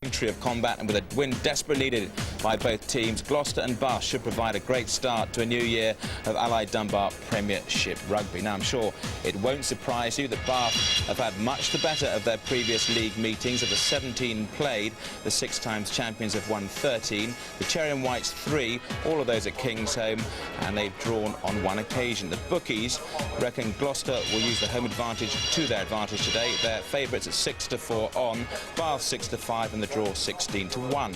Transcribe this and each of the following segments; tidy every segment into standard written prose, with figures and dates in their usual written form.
Victory of combat, and with a win desperately needed by both teams, Gloucester and Bath should provide a great start to a new year of Allied Dunbar Premiership rugby. Now, I'm sure it won't surprise you that Bath have had much the better of their previous league meetings. Of the 17 played, the 6 times champions have won 13, the Cherry and Whites 3, all of those at Kingsholm, and they've drawn on 1 occasion. The bookies reckon Gloucester will use the home advantage to their advantage today. They're favourites at 6-4 on, Bath 6-5, and the draw 16-1.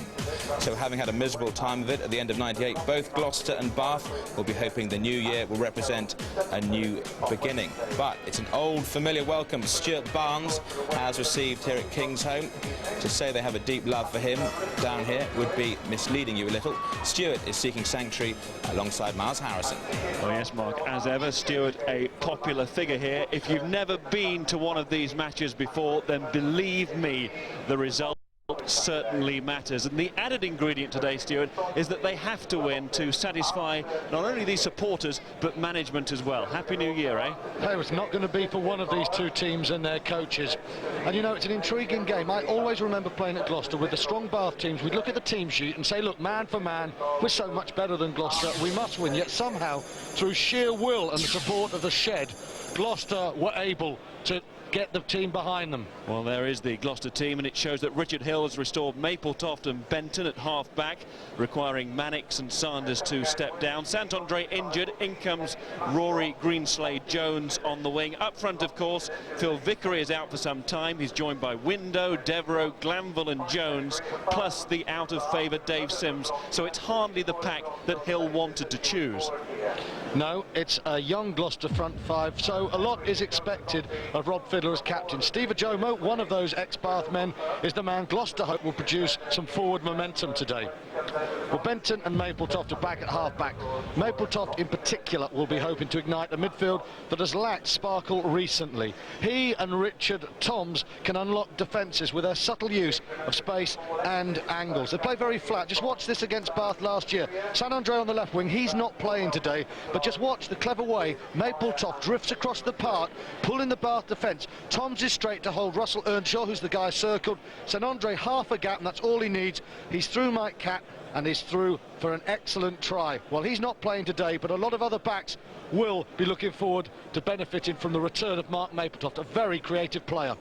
So having had a miserable time of it at the end of '98, both Gloucester and Bath will be hoping the new year will represent a new beginning. But it's an old familiar welcome Stuart Barnes has received here at Kingsholm. To say they have a deep love for him down here would be misleading you a little. Stuart is seeking sanctuary alongside Miles Harrison. Oh yes, Mark, as ever, Stuart a popular figure here. If you've never been to one of these matches before, then believe me, the result certainly matters. And the added ingredient today, Stuart, is that they have to win to satisfy not only these supporters but management as well. Happy New Year, eh? Hey, it's not going to be for one of these two teams and their coaches. And you know, it's an intriguing game. I always remember playing at Gloucester with the strong Bath teams. We'd look at the team sheet and say, look, man for man, we're so much better than Gloucester, we must win. Yet somehow, through sheer will and the support of the shed, Gloucester were able to get the team behind them. Well, there is the Gloucester team, and it shows that Richard Hill has restored Mapletoft and Benton at half-back, requiring Mannix and Sanders to step down. Sant-Andre injured. In comes Rory Greenslade-Jones on the wing. Up front, of course, Phil Vickery is out for some time. He's joined by Window, Devereux, Glanville and Jones, plus the out-of-favour Dave Sims. So it's hardly the pack that Hill wanted to choose. No, it's a young Gloucester front five, so a lot is expected of Rob Fiddler as captain. Steve Ajomo, one of those ex-Bath men, is the man Gloucester hope will produce some forward momentum today. Well, Benton and Mapletoft are back at half-back. Mapletoft in particular will be hoping to ignite a midfield that has lacked sparkle recently. He and Richard Toms can unlock defences with their subtle use of space and angles. They play very flat. Just watch this against Bath last year. Sant-Andre on the left wing, he's not playing today, but just watch the clever way Mapletoft drifts across the park, pulling the Bath defence. Toms is straight to hold Russell Earnshaw, who's the guy circled. Sant-Andre half a gap, and that's all he needs. He's through Mike Catt, and he's through for an excellent try. Well, he's not playing today, but a lot of other backs will be looking forward to benefiting from the return of Mark Mapletoft, a very creative player.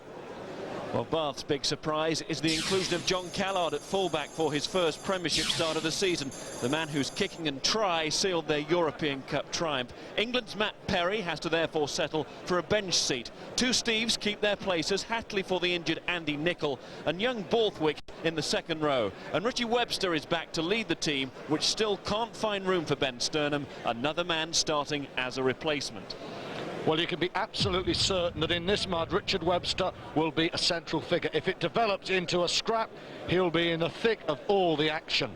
Well, Bath's big surprise is the inclusion of John Callard at fullback for his first Premiership start of the season. The man whose kicking and try sealed their European Cup triumph. England's Matt Perry has to therefore settle for a bench seat. 2 Steves keep their places, Hatley for the injured Andy Nicol, and young Borthwick in the second row. And Richie Webster is back to lead the team, which still can't find room for Ben Sturnham, another man starting as a replacement. Well, you can be absolutely certain that in this mud, Richard Webster will be a central figure. If it develops into a scrap, he'll be in the thick of all the action.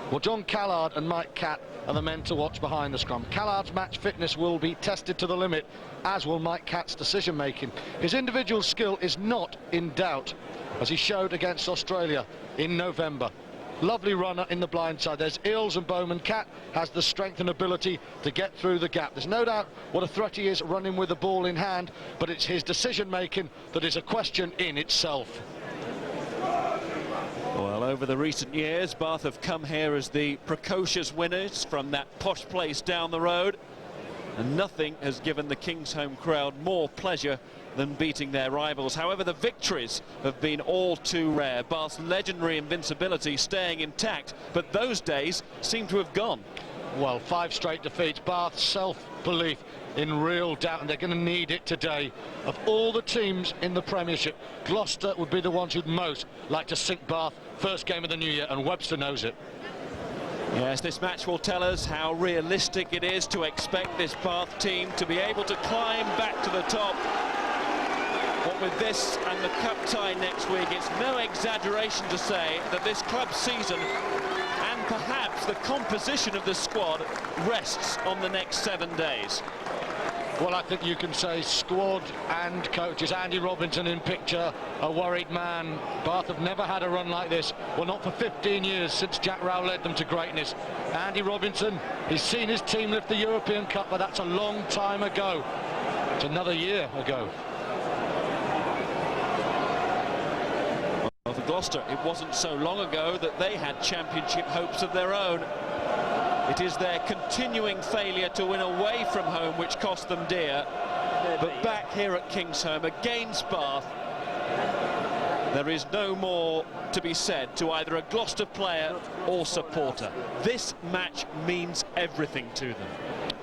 Well, John Callard and Mike Catt are the men to watch behind the scrum. Callard's match fitness will be tested to the limit, as will Mike Catt's decision-making. His individual skill is not in doubt, as he showed against Australia in November. Lovely runner in the blind side. There's Eales and Bowman. Catt has the strength and ability to get through the gap. There's no doubt what a threat he is running with the ball in hand, but it's his decision-making that is a question in itself. Well, over the recent years, Bath have come here as the precocious winners from that posh place down the road, and nothing has given the Kingsholm crowd more pleasure than beating their rivals. However, the victories have been all too rare. Bath's legendary invincibility staying intact, but those days seem to have gone. Well, 5 straight defeats. Bath's self-belief in real doubt, and they're going to need it today. Of all the teams in the Premiership, Gloucester would be the ones who'd most like to sink Bath first game of the new year, and Webster knows it. Yes, this match will tell us how realistic it is to expect this Bath team to be able to climb back to the top. But with this and the cup tie next week, it's no exaggeration to say that this club season and perhaps the composition of the squad rests on the next 7 days. Well, I think you can say squad and coaches. Andy Robinson in picture, a worried man. Bath have never had a run like this. Well, not for 15 years since Jack Rowe led them to greatness. Andy Robinson, he's seen his team lift the European Cup, but that's a long time ago. It's another year ago. Well, for Gloucester, it wasn't so long ago that they had championship hopes of their own. It is their continuing failure to win away from home which cost them dear. But back here at Kingsholm against Bath, there is no more to be said to either a Gloucester player or supporter. This match means everything to them.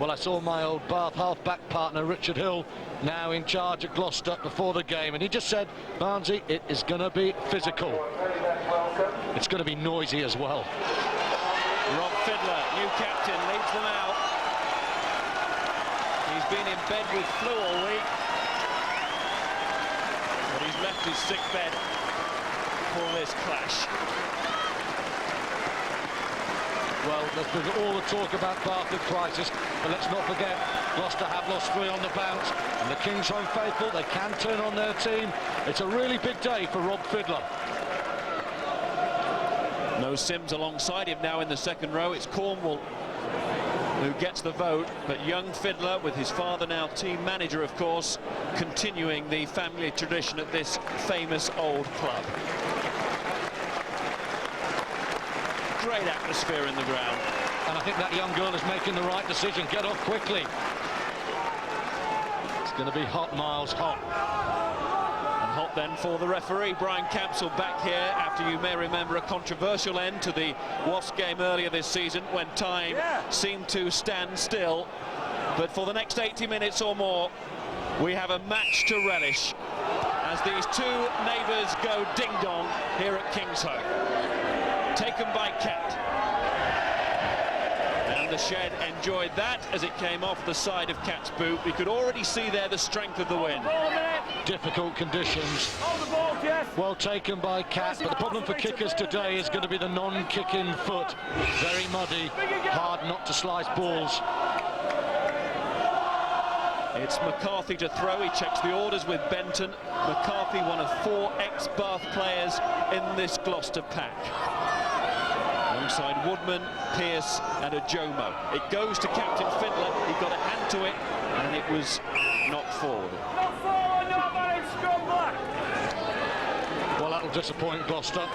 Well, I saw my old Bath half-back partner, Richard Hill, now in charge at Gloucester before the game, and he just said, Barnesy, it is going to be physical. It's going to be noisy as well. Rob Fiddler, new captain, leads them out. He's been in bed with flu all week, but he's left his sick bed for this clash. Well, there's been all the talk about Bath in crisis, but let's not forget, Gloucester have lost 3 on the bounce, and the Kingsholm faithful, they can turn on their team. It's a really big day for Rob Fiddler. No Sims alongside him now in the second row. It's Cornwall who gets the vote, but young Fiddler, with his father now team manager, of course, continuing the family tradition at this famous old club. Great atmosphere in the ground. And I think that young girl is making the right decision. Get off quickly. It's going to be hot, Miles, hot. And hot then for the referee, Brian Capsule, back here after, you may remember, a controversial end to the Wasps game earlier this season when time seemed to stand still. But for the next 80 minutes or more, we have a match to relish as these two neighbours go ding-dong here at Kingsholm. Taken by Cat. And the Shed enjoyed that as it came off the side of Cat's boot. We could already see there the strength of the wind. Difficult conditions. Well taken by Cat, but the problem for kickers today is going to be the non-kicking foot. Very muddy, hard not to slice balls. It's McCarthy to throw. He checks the orders with Benton. McCarthy, one of 4 ex-Bath players in this Gloucester pack. Alongside Woodman, Pearce and Ajomo. It goes to Captain Fiddler. He got a hand to it and it was knocked forward. Well, that'll disappoint Gloucester.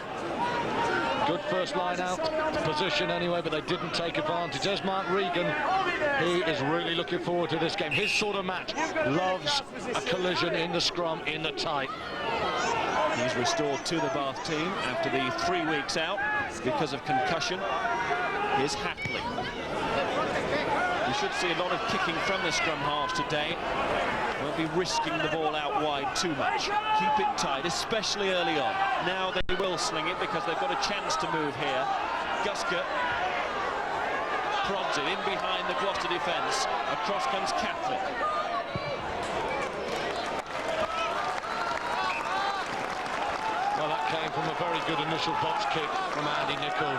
Good first line out, position anyway, but they didn't take advantage. There's Mark Regan. He is really looking forward to this game. His sort of match. Loves a collision in the scrum, in the tight. He's restored to the Bath team after the 3 weeks out because of concussion. Here's Hatley. We should see a lot of kicking from the scrum halves today. Won't be risking the ball out wide too much. Keep it tight, especially early on. Now they will sling it because they've got a chance to move here. Gusker prods it in behind the Gloucester defence. Across comes Catholic. Well, that came from a very good initial box kick from Andy Nicol.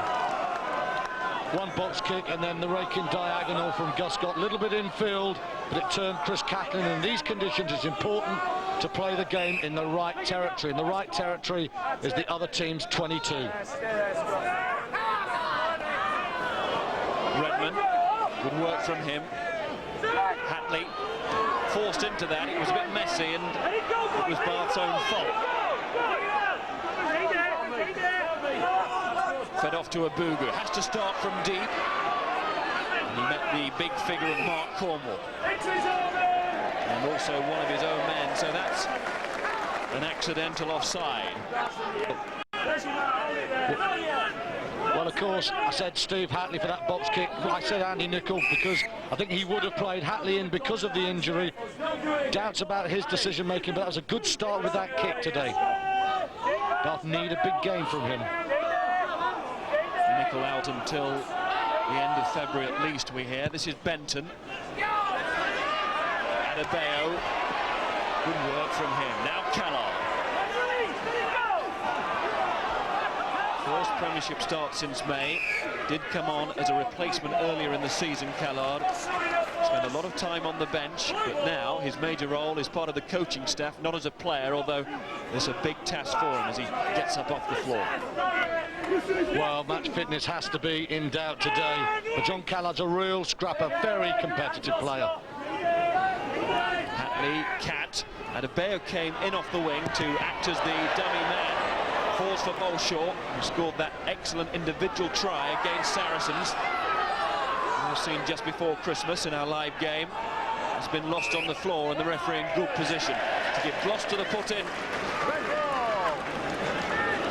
One box kick and then the raking diagonal from Guscott. A little bit infield, but it turned Chris Catlin. In these conditions, it's important to play the game in the right territory. And the right territory is the other team's 22. Redman, good work from him. Hatley forced into that. It was a bit messy and it was Bath's own fault. Fed off to Abugu, has to start from deep. And he met the big figure of Mark Cornwall. And also one of his own men, so that's an accidental offside. Well, of course, I said Steve Hatley for that box kick. I said Andy Nicol because I think he would have played Hatley in because of the injury. Doubts about his decision-making, but that was a good start with that kick today. Bath need a big game from him. Nicol out until the end of February at least, we hear. This is Benton. Adebayo. Good work from him. Now Callard. First Premiership start since May. Did come on as a replacement earlier in the season, Callard. Spent a lot of time on the bench, but now his major role is part of the coaching staff, not as a player, although there's a big task for him as he gets up off the floor. Well, match fitness has to be in doubt today, but John Callard's a real scrapper, very competitive player. Hatley, Cat, Adebayo came in off the wing to act as the dummy man Pause for Bolshaw, who scored that excellent individual try against Saracens. We've seen just before Christmas in our live game. Has been lost on the floor and the referee in good position to give Gloucester the put in.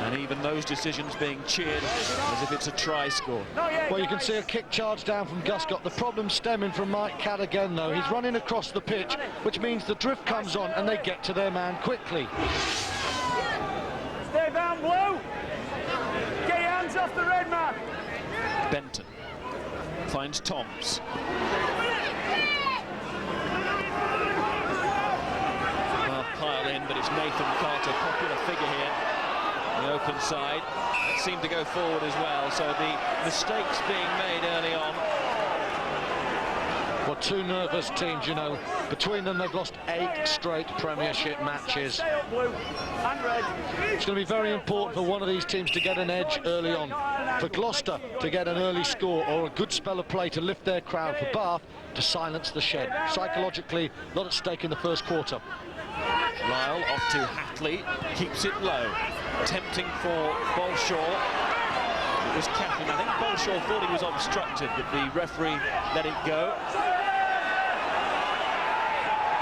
And even those decisions being cheered as if it's a try score. Well, you can see a kick charge down from Guscott. The problem stemming from Mike Catt again, though. He's running across the pitch, which means the drift comes on and they get to their man quickly. Stay down, Blue. Get your hands off the red man. Benton finds Toms. Pile in, but it's Nathan Carter, popular figure here. The open side that seemed to go forward as well, so the mistakes being made early on. Well, two nervous teams, you know. Between them, they've lost 8 straight Premiership matches. Stay up, Blue. And red. It's going to be very important for one of these teams to get an edge early on. For Gloucester to get an early score or a good spell of play to lift their crowd. For Bath to silence the Shed. Psychologically, a lot at stake in the first quarter. Lyle off to Hatley, keeps it low. Tempting for Bolshaw. It was Kaplan. I think Bolshaw thought he was obstructed, but the referee let it go.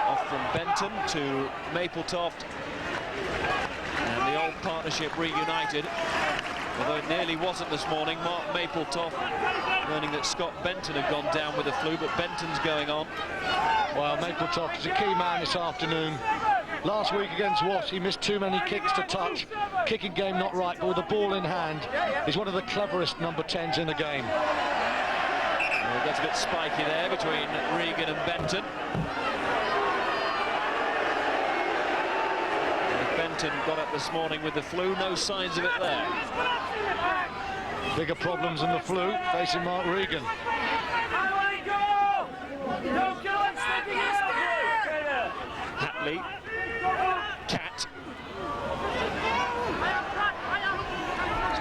Off from Benton to Mapletoft. And the old partnership reunited. Although it nearly wasn't this morning. Mark Mapletoft learning that Scott Benton had gone down with the flu, but Benton's going on. Well, Mapletoft is a key man this afternoon. Last week against Wasps, he missed too many kicks to touch. Kicking game not right, but with the ball in hand, he's one of the cleverest number 10s in the game. Well, it gets a bit spiky there between Regan and Benton. Benton got up this morning with the flu, no signs of it there. Bigger problems than the flu facing Mark Regan. Hatley, Catt.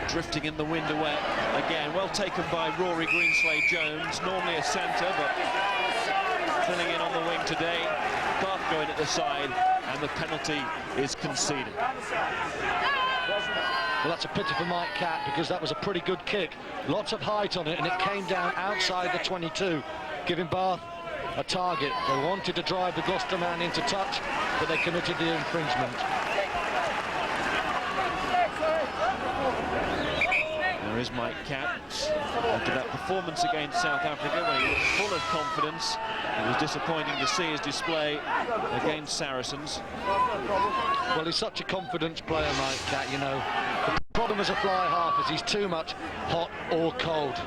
Drifting in the wind away again. Well taken by Rory Greenslade-Jones, normally a centre, but filling in on the wing today. Bath going at the side, and the penalty is conceded. Well, that's a pity for Mike Catt, because that was a pretty good kick. Lots of height on it, and it came down outside the 22, giving Bath a target. They wanted to drive the Gloucester man into touch, but they committed the infringement. There is Mike Catt. After that performance against South Africa, when he looked full of confidence, it was disappointing to see his display against Saracens. Well, he's such a confidence player, Mike Catt, you know. The problem as a fly half is he's too much hot or cold.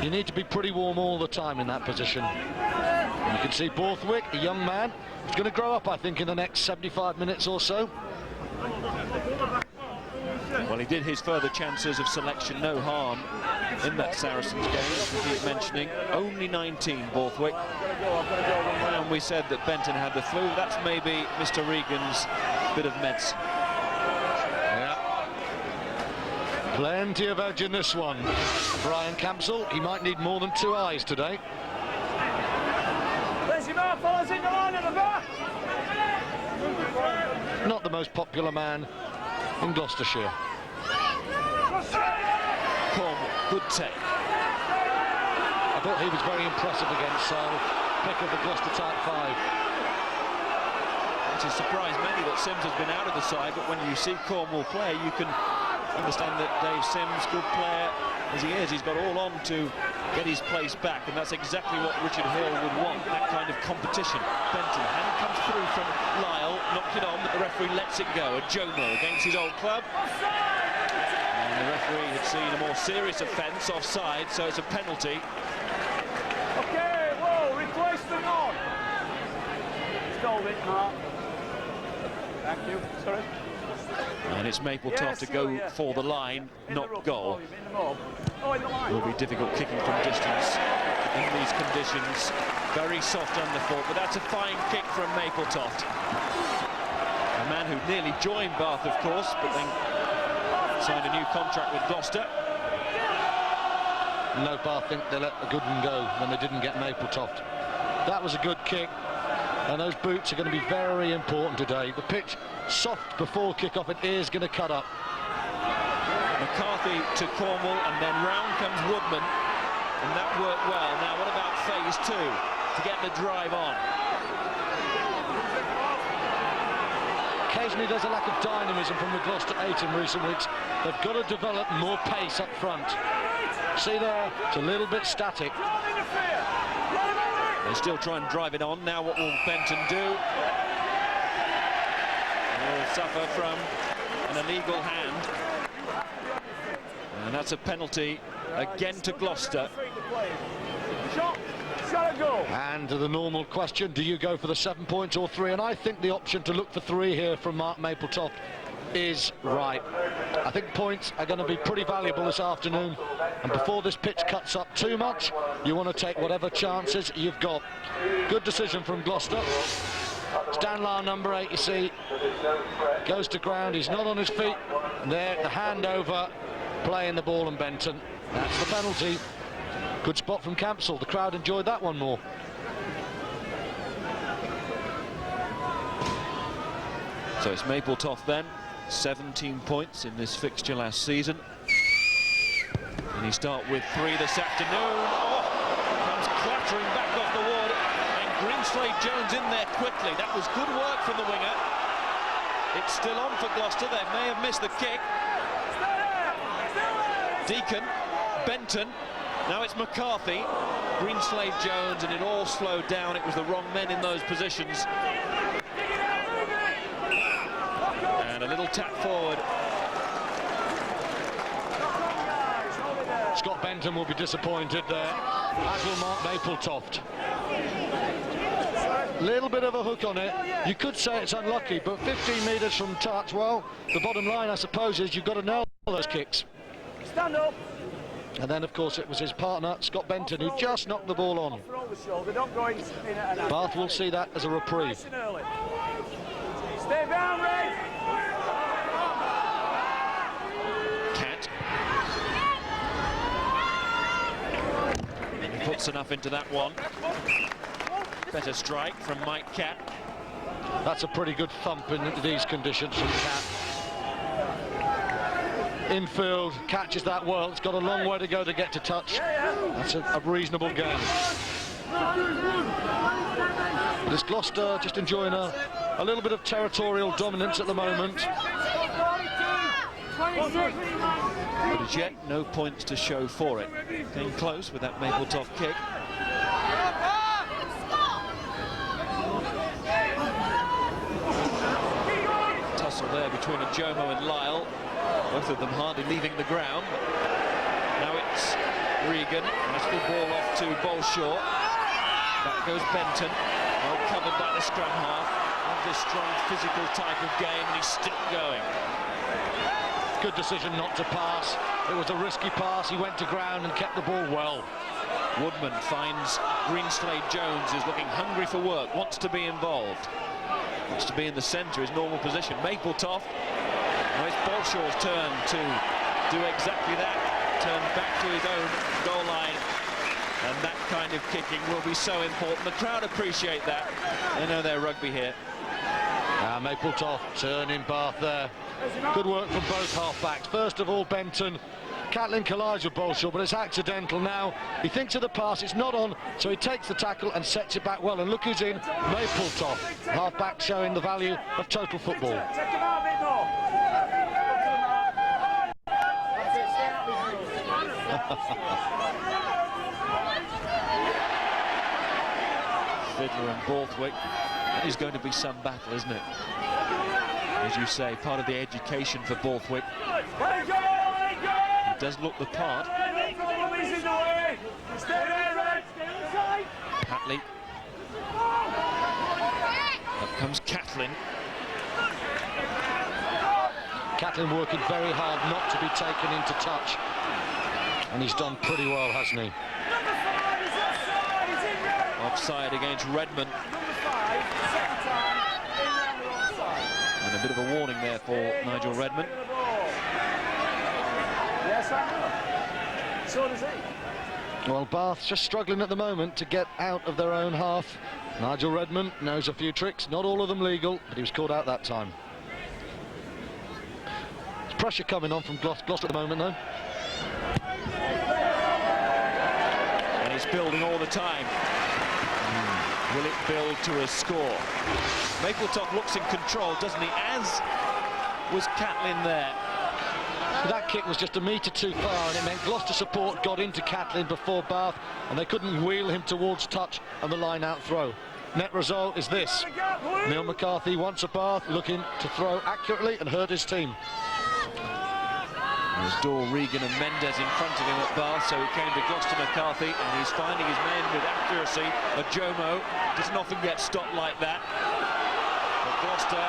You need to be pretty warm all the time in that position. And you can see Borthwick, a young man, who's going to grow up, I think, in the next 75 minutes or so. Well, he did his further chances of selection no harm in that Saracens game, as we keep mentioning. Only 19, Borthwick. And we said that Benton had the flu. That's maybe Mr. Regan's bit of medicine. Yeah. Plenty of edge in this one. Brian Campsell, he might need more than 2 eyes today. Follows in the line at the back. Not the most popular man in Gloucestershire. Cornwall, good take. I thought he was very impressive against Sale. Pick of the Gloucester type 5. It has surprised many that Sims has been out of the side, but when you see Cornwall play, you can understand that Dave Sims, good player as he is, he's got all on to get his place back, and that's exactly what Richard Hill would want, that kind of competition. Benton, hand comes through from Lyle, knocked it on, but the referee lets it go. A Jomo against his old club. And the referee had seen a more serious offence offside, so it's a penalty. Okay, whoa, replace the on. Stole it, Mark. Thank you, sorry. And it's Mapletoft to go for the line, not goal. It will be difficult kicking from distance in these conditions. Very soft underfoot, but that's a fine kick from Mapletoft. A man who nearly joined Bath, of course, but then signed a new contract with Gloucester. No, Bath think they let a good one go when they didn't get Mapletoft. That was a good kick, and those boots are going to be very important today. The pitch soft before kick-off, it is going to cut up. McCarthy to Cornwall, and then round comes Woodman, and that worked well. Now what about phase 2 to get the drive on? Occasionally there's a lack of dynamism from the Gloucester 8 in recent weeks. They've got to develop more pace up front. See there, it's a little bit static. They still try and drive it on. Now what will Benton do? Will suffer from an illegal hand. And that's a penalty again to Gloucester. And the normal question, do you go for the 7 points or 3? And I think the option to look for 3 here from Mark Mapletoft is right. I think points are going to be pretty valuable this afternoon, and before this pitch cuts up too much, you want to take whatever chances you've got. Good decision from Gloucester. Stanlar, number 8, you see, goes to ground. He's not on his feet. And there, the handover, playing the ball, and Benton. That's the penalty. Good spot from Campsall. The crowd enjoyed that one more. So it's Mapletoft then, 17 points in this fixture last season. And he start with 3 this afternoon. Oh, comes clattering back off the wood, and Greenslade Jones in there quickly. That was good work from the winger. It's still on for Gloucester. They may have missed the kick. Deacon, Benton, now it's McCarthy, Greenslade Jones, and it all slowed down. It was the wrong men in those positions. And a little tap forward. Scott Benton will be disappointed there, as will Mark Mapletoft. Little bit of a hook on it. You could say it's unlucky, but 15 metres from touch, well, the bottom line, I suppose, is you've got to nail those kicks. Stand up. And then, of course, it was his partner, Scott Benton, who just knocked the ball on. Bath will see that as a reprieve. Stay down, Ray. Cat. And he puts enough into that one. Better strike from Mike Cat. That's a pretty good thump in these conditions from Cat. Infield, catches that well. It's got a long way to go to get to touch. That's a reasonable game. This Gloucester just enjoying a little bit of territorial dominance at the moment. But as yet, no points to show for it. Came close with that Mapletoft kick. Tussle there between Jomo and Lyle. Both of them hardly leaving the ground. Now it's Regan. That's the ball off to Bolshaw. Back goes Benton. Well covered by the scrum half. Of this strong physical type of game, and he's still going. Good decision not to pass. It was a risky pass. He went to ground and kept the ball well. Woodman finds Greenslade Jones, is looking hungry for work, wants to be involved. Wants to be in the centre, his normal position. Mapletoft. Now it's Bolshaw's turn to do exactly that. Turn back to his own goal line. And that kind of kicking will be so important. The crowd appreciate that. They know they're rugby here. Mapletoft turning Bath there. Good work from both half-backs. First of all, Benton. Catlin collides with Bolshaw, but it's accidental now. He thinks of the pass, it's not on, so he takes the tackle and sets it back well. And look who's in, Mapletoft. Half-back showing the value of total football. Fiddler and Borthwick. That is going to be some battle, isn't it? As you say, part of the education for Borthwick. He does look the part. Patley. Up comes Catlin. Catlin working very hard not to be taken into touch. And he's done pretty well, hasn't he? Offside against Redmond. And a bit of a warning there for Nigel Redmond. Yes, I know. So does he. Well, Bath's just struggling at the moment to get out of their own half. Nigel Redmond knows a few tricks, not all of them legal, but he was caught out that time. It's pressure coming on from Gloucester at the moment, though. And it's building all the time. Will it build to a score? Mapletoft looks in control, doesn't he? As was Catlin there. That kick was just a metre too far, and it meant Gloucester support got into Catlin before Bath, and they couldn't wheel him towards touch on the line-out throw. Net result is this. Neil McCarthy wants a Bath, looking to throw accurately and hurt his team. There's Dore, Regan and Mendes in front of him at Bath, so he came to Gloucester McCarthy, and he's finding his men with accuracy. Jomo doesn't often get stopped like that. But Gloucester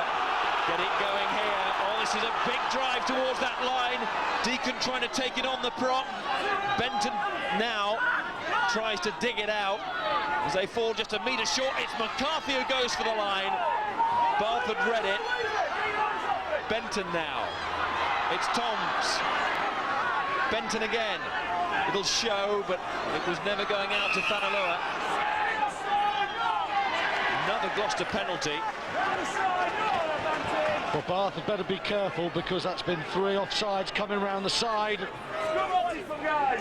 get it going here. Oh, this is a big drive towards that line. Deacon trying to take it on the prop. Benton now tries to dig it out as they fall just a metre short. It's McCarthy who goes for the line. Bath had read it. Benton now. It's Toms. Benton again. It'll show, but it was never going out to Fanalua. Another Gloucester penalty. Well, Bath had better be careful, because that's been 3 offsides coming round the side.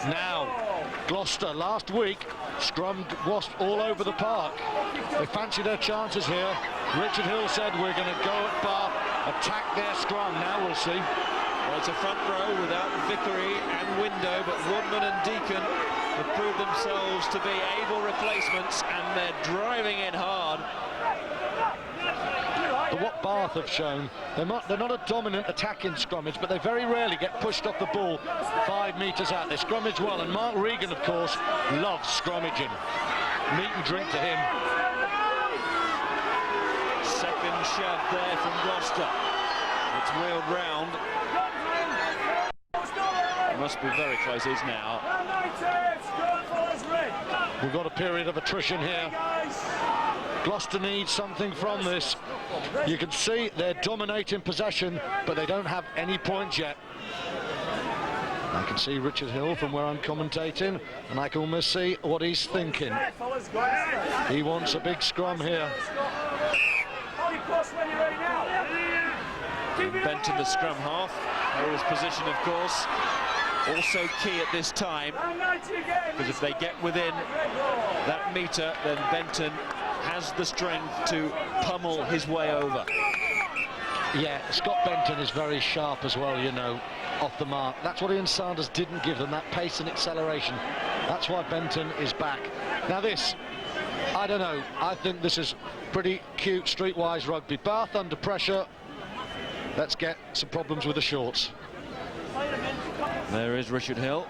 Now, Gloucester last week scrummed Wasp all over the park. They fancy their chances here. Richard Hill said, we're going to go at Bath, attack their scrum. Now we'll see. Well, it's a front row without Vickery and Window, but Woodman and Deacon have proved themselves to be able replacements, and they're driving in hard. But what Bath have shown, they're not a dominant attacking scrummage, but they very rarely get pushed off the ball 5 metres out. They scrummage well, and Mark Regan, of course, loves scrummaging. Meat and drink to him. Second shove there from Gloucester. It's wheeled round. It must be very close, is now. We've got a period of attrition here. Gloucester needs something from this. You can see they're dominating possession, but they don't have any points yet. I can see Richard Hill from where I'm commentating, and I can almost see what he's thinking. He wants a big scrum here. Benton, the scrum half. Hill's position, of course, also key at this time, because if they get within that metre, then Benton has the strength to pummel his way over. Yeah, Scott Benton is very sharp as well, you know, off the mark. That's what Ian Sanders didn't give them, that pace and acceleration. That's why Benton is back. Now this, I don't know, I think this is pretty cute streetwise rugby. Bath under pressure. Let's get some problems with the shorts. There is Richard Hill,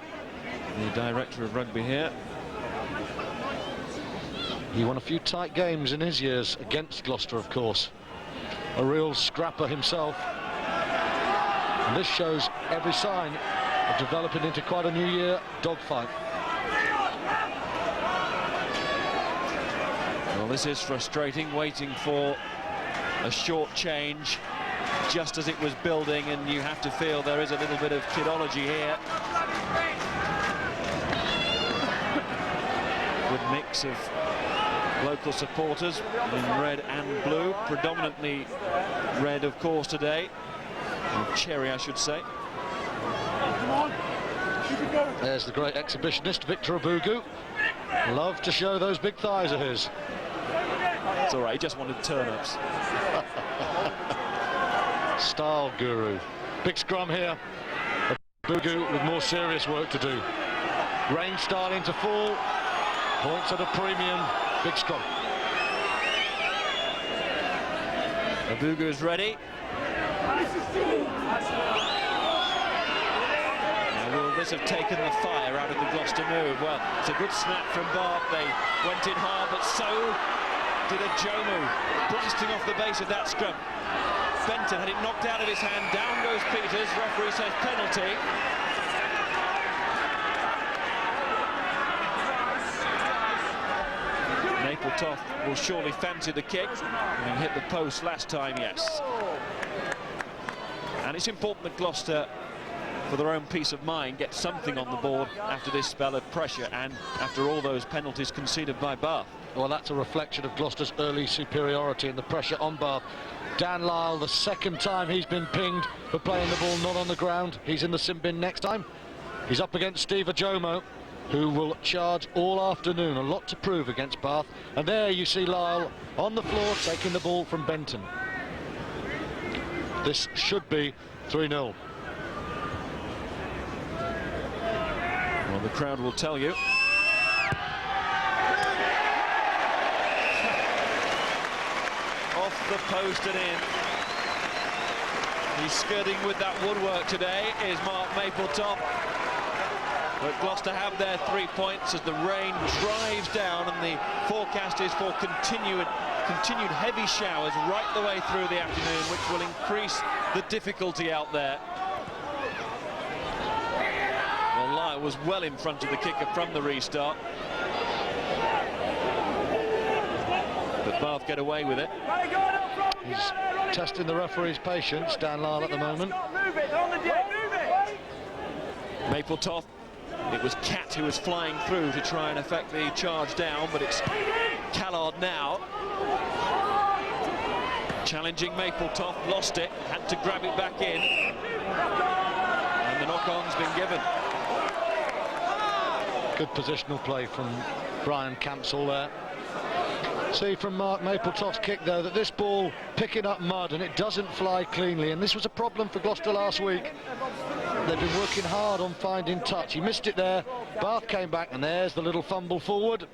the director of rugby here. He won a few tight games in his years against Gloucester, of course. A real scrapper himself. And this shows every sign of developing into quite a New Year dogfight. Well, this is frustrating, waiting for a short change just as it was building, and you have to feel there is a little bit of kidology here. Good mix of local supporters in red and blue, predominantly red, of course, today. Or cherry, I should say. There's the great exhibitionist, Victor Abugu. Love to show those big thighs of his. It's all right, he just wanted turnips. Style guru. Big scrum here. Abugu with more serious work to do. Rain starting to fall. Points at a premium. Big scrum. Abugu is ready. Now, will this have taken the fire out of the Gloucester move? Well, it's a good snap from Bath. They went in hard, but so did Jomo, blasting off the base of that scrum. Benton had it knocked out of his hand. Down goes Peters. Referee says penalty. Mapletoft will surely fancy the kick. And hit the post last time, yes. And it's important that Gloucester, for their own peace of mind, get something on the board after this spell of pressure and after all those penalties conceded by Bath. Well, that's a reflection of Gloucester's early superiority and the pressure on Bath. Dan Lyle, the second time he's been pinged for playing the ball not on the ground. He's in the sin bin next time. He's up against Steve Ajomo, who will charge all afternoon. A lot to prove against Bath. And there you see Lyle on the floor taking the ball from Benton. This should be 3-0. Well, the crowd will tell you. Off the post and in. He's skirting with that woodwork today is Mark Mapletop. But Gloucester have their 3 points as the rain drives down, and the forecast is for continued heavy showers right the way through the afternoon, which will increase the difficulty out there. Well, Lyle was well in front of the kicker from the restart. But Bath get away with it. He's testing the referee's patience, Dan Lyle, at the moment. Mapletop. It was Cat who was flying through to try and effect the charge down, but it's Callard now. Challenging Mapletop, lost it, had to grab it back in. And the knock-on's been given. Good positional play from Brian Campsall there. See from Mark Mapletop's kick, though, that this ball picking up mud and it doesn't fly cleanly, and this was a problem for Gloucester last week. They've been working hard on finding touch. He missed it there. Bath came back, and there's the little fumble forward.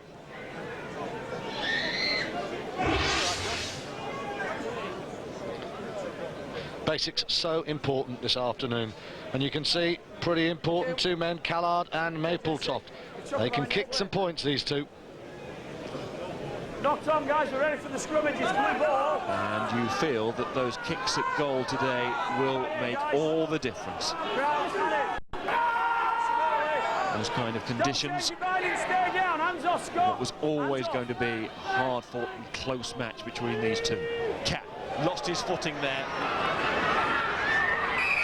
Basics so important this afternoon, and you can see pretty important two men, Callard and Mapletop. They can kick some points, these two. Knocked on, guys, we're ready for the scrummages. Blue ball. And you feel that those kicks at goal today will make all the difference. Those kind of conditions. What was always going to be a hard-fought and close match between these two. Cat lost his footing there.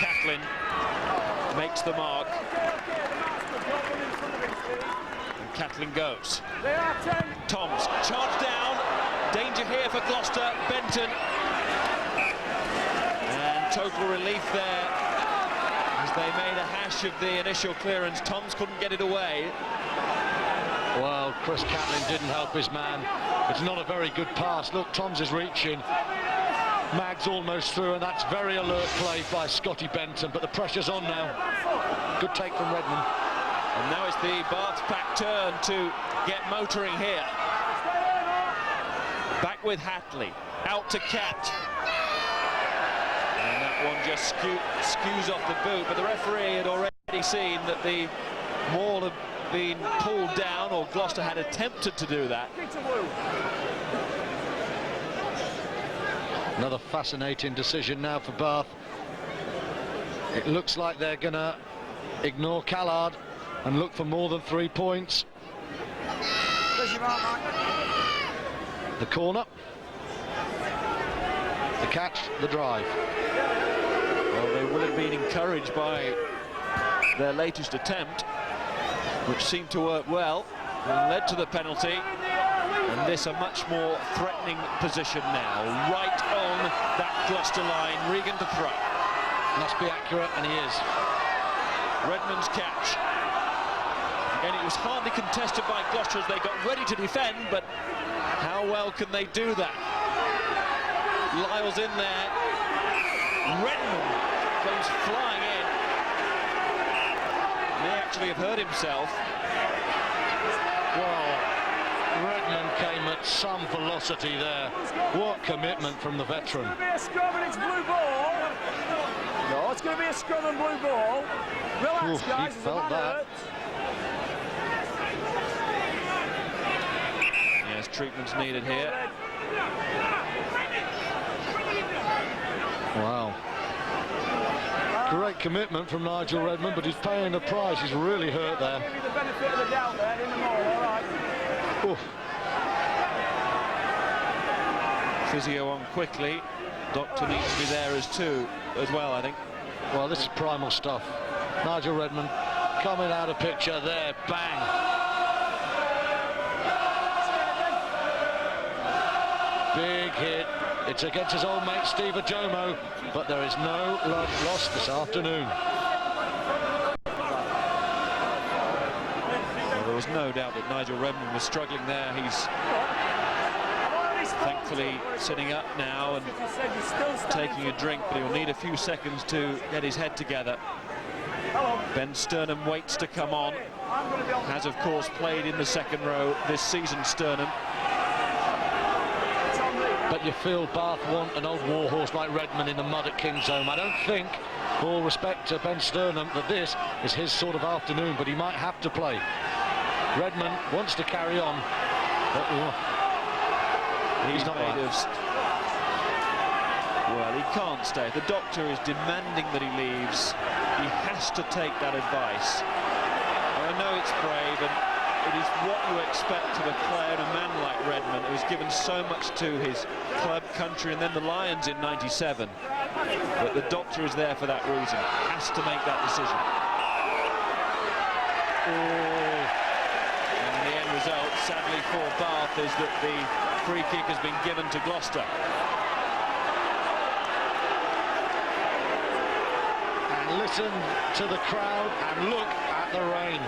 Catlin makes the mark. And Catlin goes. Toms charged down. Danger here for Gloucester. Benton. And total relief there as they made a hash of the initial clearance. Toms couldn't get it away. Well, Chris Catlin didn't help his man. It's not a very good pass. Look, Toms is reaching. Mag's almost through, and that's very alert play by Scotty Benton, but the pressure's on now. Good take from Redmond. And now it's the Bath pack turn to get motoring here. Back with Hatley, out to Cat. And that one just skews off the boot, but the referee had already seen that the ball had been pulled down, or Gloucester had attempted to do that. Another fascinating decision now for Bath. It looks like they're going to ignore Callard and look for more than 3 points. The corner. The catch, the drive. Well, they will have been encouraged by their latest attempt, which seemed to work well and led to the penalty. And this a much more threatening position now, right on that Gloucester line. Regan to throw. Must be accurate, and he is. Redmond's catch. Again, it was hardly contested by Gloucester as they got ready to defend, but how well can they do that? Lyle's in there. Redmond goes flying in. May actually have hurt himself. Well, Redmond came at some velocity there. What commitment from the veteran. It's going to be a scrum and it's blue ball. No, it's going to be a scrum and blue ball. Relax, guys, he felt that. Yes, treatment's needed here. Wow. Great commitment from Nigel Redmond, but he's paying the price. He's really hurt there. Give you the benefit of the doubt there in the mall, all right. Oof. Physio on quickly. Doctor needs to be there as well, I think. Well, this is primal stuff. Nigel Redmond coming out of picture there, bang. Big hit. It's against his old mate Steve Ajomo, but there is no love lost this afternoon. Well, there was no doubt that Nigel Redmond was struggling there. He's thankfully sitting up now and taking a drink, but he'll need a few seconds to get his head together. Ben Sturnham waits to come on. Has, of course, played in the second row this season, Sturnham. But you feel Bath want an old warhorse like Redmond in the mud at Kingsholm. I don't think, for all respect to Ben Sturnham, that this is his sort of afternoon, but he might have to play. Redmond wants to carry on, but he's not right. Well, he can't stay. The doctor is demanding that he leaves. He has to take that advice. I know it's brave, and it is what you expect of a player, a man like Redmond, who's given so much to his club, country, and then the Lions in '97. But the doctor is there for that reason. Has to make that decision. Oh. And the end result, sadly for Bath, is that the free kick has been given to Gloucester. And listen to the crowd and look at the rain.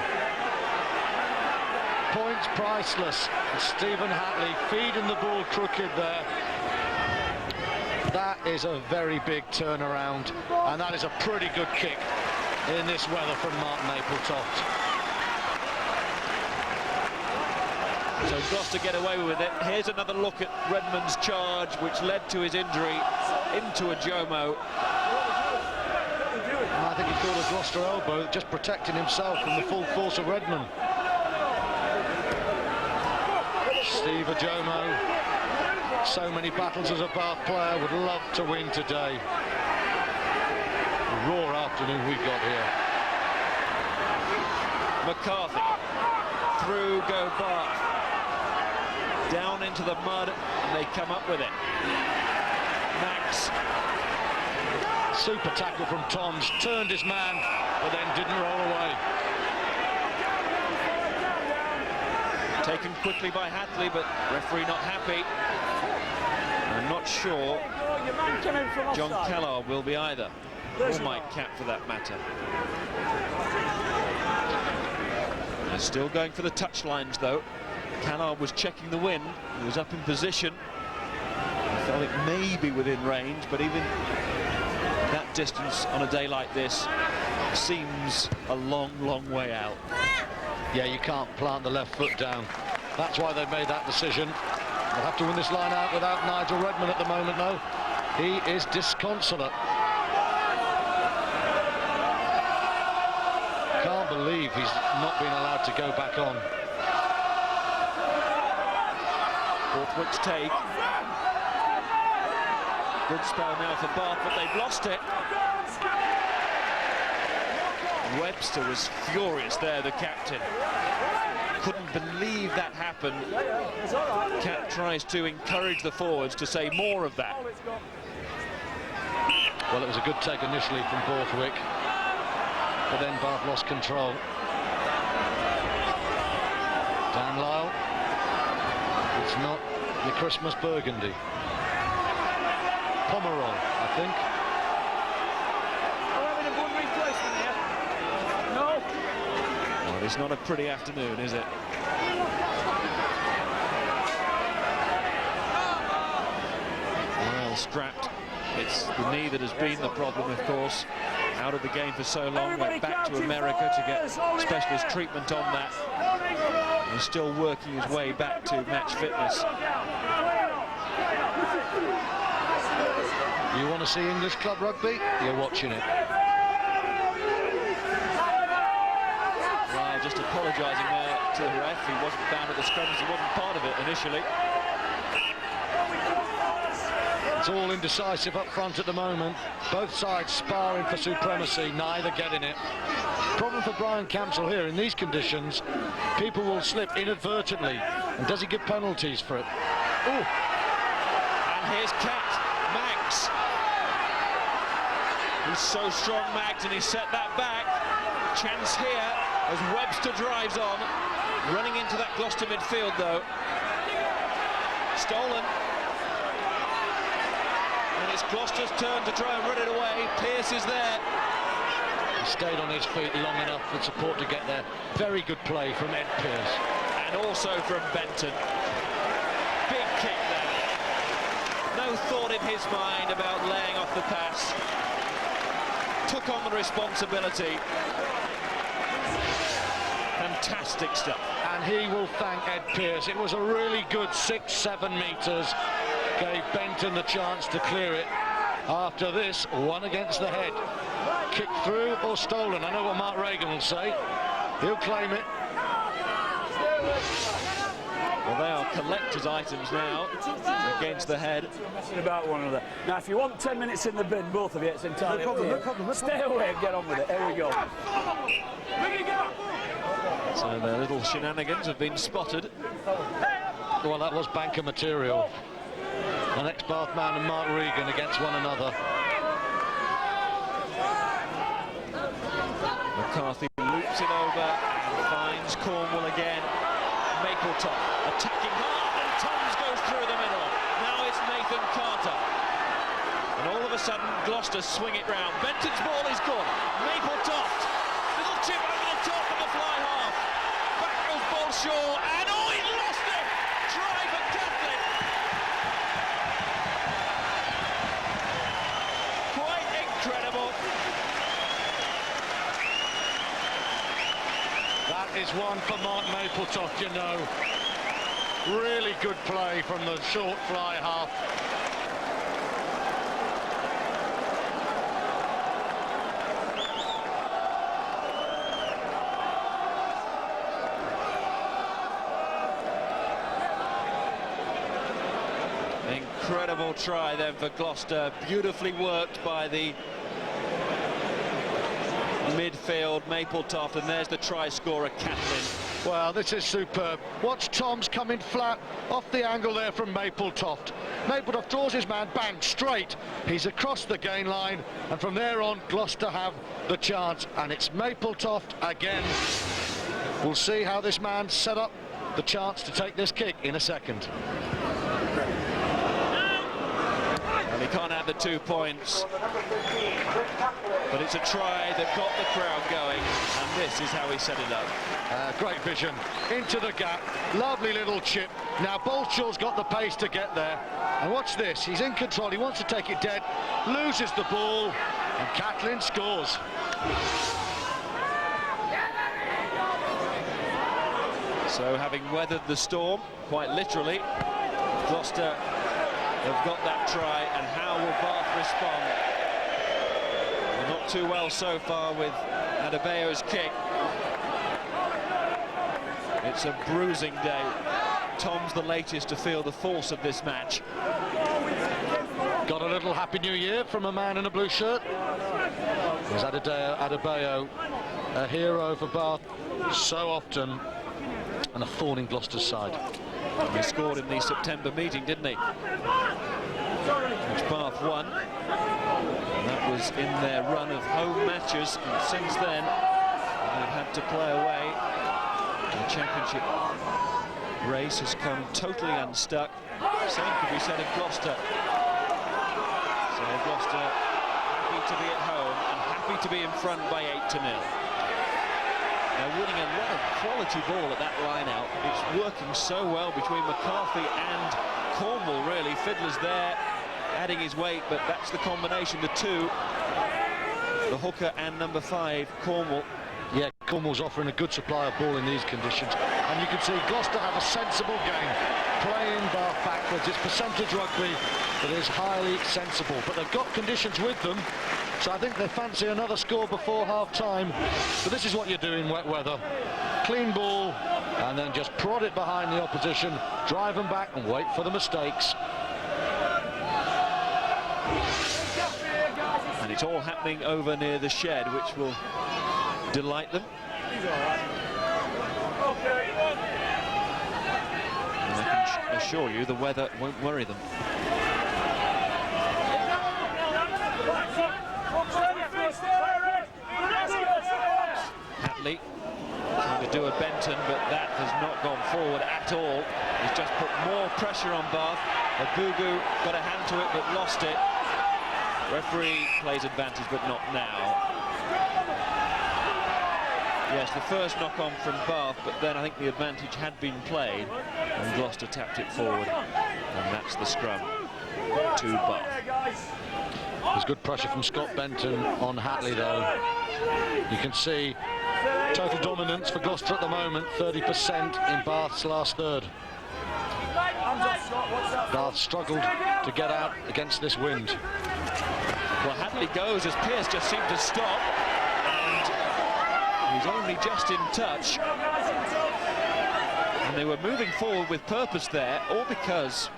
Points priceless. Stephen Hatley feeding the ball crooked there. That is a very big turnaround, and that is a pretty good kick in this weather from Mark Mapletoft. So Gloucester get away with it. Here's another look at Redmond's charge, which led to his injury into Ajomo. And I think he caught a Gloucester elbow, just protecting himself from the full force of Redmond. Steve Ajomo, so many battles as a Bath player, would love to win today. A raw afternoon we've got here. McCarthy, through go Bath. Down into the mud, and they come up with it. Max. Super tackle from Toms, turned his man, but then didn't roll away. Taken quickly by Hatley, but referee not happy. I'm not sure John Kellogg will be either, or Mike Capp for that matter. They're still going for the touchlines though. Kellogg was checking the wind, he was up in position. He felt it may be within range, but even that distance on a day like this seems a long, long way out. Yeah, you can't plant the left foot down. That's why they've made that decision. They'll have to win this line out without Nigel Redmond at the moment, though. He is disconsolate. Can't believe he's not been allowed to go back on. Borthwick's take. Good spell now for Bath, but they've lost it. Webster was furious there, the captain. Couldn't believe that happened. Capp tries to encourage the forwards to say more of that. Well, it was a good take initially from Borthwick, but then Bath lost control. Dan Lyle. It's not your Christmas burgundy. Pomerol, I think. Well, it's not a pretty afternoon, is it? Well strapped. It's the knee that has been the problem, of course. Out of the game for so long, went back to America to get specialist treatment on that. He's still working his way back to match fitness. You want to see English club rugby? You're watching it. Well, just apologising there to the ref. He wasn't found at the scrums. He wasn't part of it initially. It's all indecisive up front at the moment. Both sides sparring for supremacy, neither getting it. Problem for Brian Campbell here, in these conditions, people will slip inadvertently. And does he give penalties for it? Oh! And here's Cat, Mags. He's so strong, Mags, and he set that back. Chance here as Webster drives on. Running into that Gloucester midfield, though. Stolen. It's Gloucester's turn to try and run it away. Pearce is there. He stayed on his feet long enough for support to get there. Very good play from Ed Pearce. And also from Benton. Big kick there. No thought in his mind about laying off the pass. Took on the responsibility. Fantastic stuff. And he will thank Ed Pearce. It was a really good 6-7 metres. Gave Benton the chance to clear it. After this, one against the head. Kicked through or stolen. I know what Mark Regan will say. He'll claim it. Well, they are collector's items now against the head. Messing about one another. Now, if you want 10 minutes in the bin, both of you, it's entirely up to you. Stay away and get on with it. Here we go. So their little shenanigans have been spotted. Well, that was banker material. An ex-Bath man and Mark Regan against one another. McCarthy loops it over and finds Cornwall again. Mapletop attacking hard, and Toms goes through the middle. Now it's Nathan Carter. And all of a sudden, Gloucester swing it round. Benton's ball is gone. Mapletop. Little chip over the top of the fly half. Back goes Bolshaw, and oh, he lost it! Try for Catlin. Quite incredible. That is one for Mark Mapletop, you know. Really good play from the short fly half. Incredible try then for Gloucester. Beautifully worked by the midfield, Mapletop, and there's the try scorer, Catlin. Well, this is superb. Watch Toms coming flat off the angle there from Mapletop. Mapletop draws his man, bang, straight. He's across the gain line, and from there on, Gloucester have the chance, and it's Mapletop again. We'll see how this man set up the chance to take this kick in a second. Well, he can't have the 2 points, but it's a try that got the crowd going, and this is how he set it up. Great vision into the gap, lovely little chip. Now Bolshaw's got the pace to get there, and watch this, he's in control, he wants to take it dead, loses the ball, and Catlin scores. So having weathered the storm, quite literally, Gloucester have got that try, and how will Bath respond? Well, not too well so far with Adebayo's kick. It's a bruising day. Tom's the latest to feel the force of this match. Got a little Happy New Year from a man in a blue shirt. There's Adebayo, a hero for Bath so often, and a thorn in Gloucester's side. He scored in the September meeting, didn't he? Which Bath won. And that was in their run of home matches, and since then they've had to play away. The championship race has come totally unstuck. Same could be said of Gloucester. So Gloucester happy to be at home and happy to be in front by 8-0. They're winning a lot of quality ball at that line out. It's working so well between McCarthy and Cornwall, really. Fiddler's there, adding his weight, but that's the combination, the two. The hooker and number 5, Cornwall. Yeah, Cornwall's offering a good supply of ball in these conditions. And you can see Gloucester have a sensible game, playing Bath backwards. It's percentage rugby that is highly sensible, but they've got conditions with them. So I think they fancy another score before half-time. But this is what you do in wet weather. Clean ball, and then just prod it behind the opposition, drive them back and wait for the mistakes. And it's all happening over near the shed, which will delight them. And I can assure you the weather won't worry them. Hatley trying to do a Benton, but that has not gone forward at all. He's just put more pressure on Bath. Abugu got a hand to it but lost it. Referee plays advantage, but not now. Yes, the first knock-on from Bath, but then I think the advantage had been played, and Gloucester tapped it forward, and that's the scrum to Bath. There's good pressure from Scott Benton on Hatley, though. You can see total dominance for Gloucester at the moment, 30% in Bath's last third. Bath struggled to get out against this wind. Well, Hatley goes as Pearce just seemed to stop, and he's only just in touch. And they were moving forward with purpose there, all because,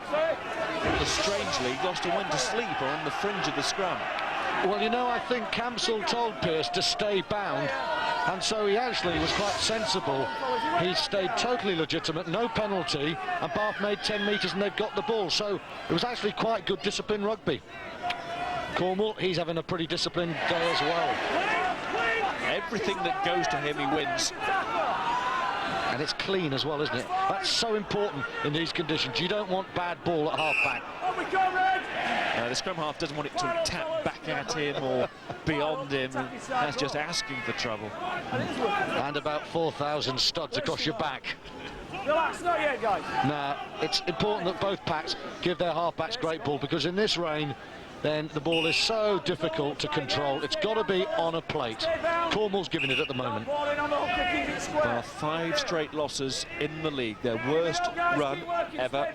strangely, Gloucester went to sleep or on the fringe of the scrum. Well, you know, I think Campsall told Pearce to stay bound, and so he actually was quite sensible. He stayed totally legitimate, no penalty, and Bath made 10 metres and they've got the ball. So it was actually quite good disciplined rugby. Cornwall, he's having a pretty disciplined day as well. Everything that goes to him, he wins. And it's clean as well, isn't it? That's so important in these conditions. You don't want bad ball at half-back. The scrum half doesn't want it to tap back at him or beyond him. That's just asking for trouble. And about 4,000 studs across your back. Relax, not yet, guys. Now, it's important that both packs give their half-backs great ball, because in this rain, then the ball is so difficult to control. It's got to be on a plate. Cornwall's giving it at the moment. 5 straight losses in the league, their worst run ever.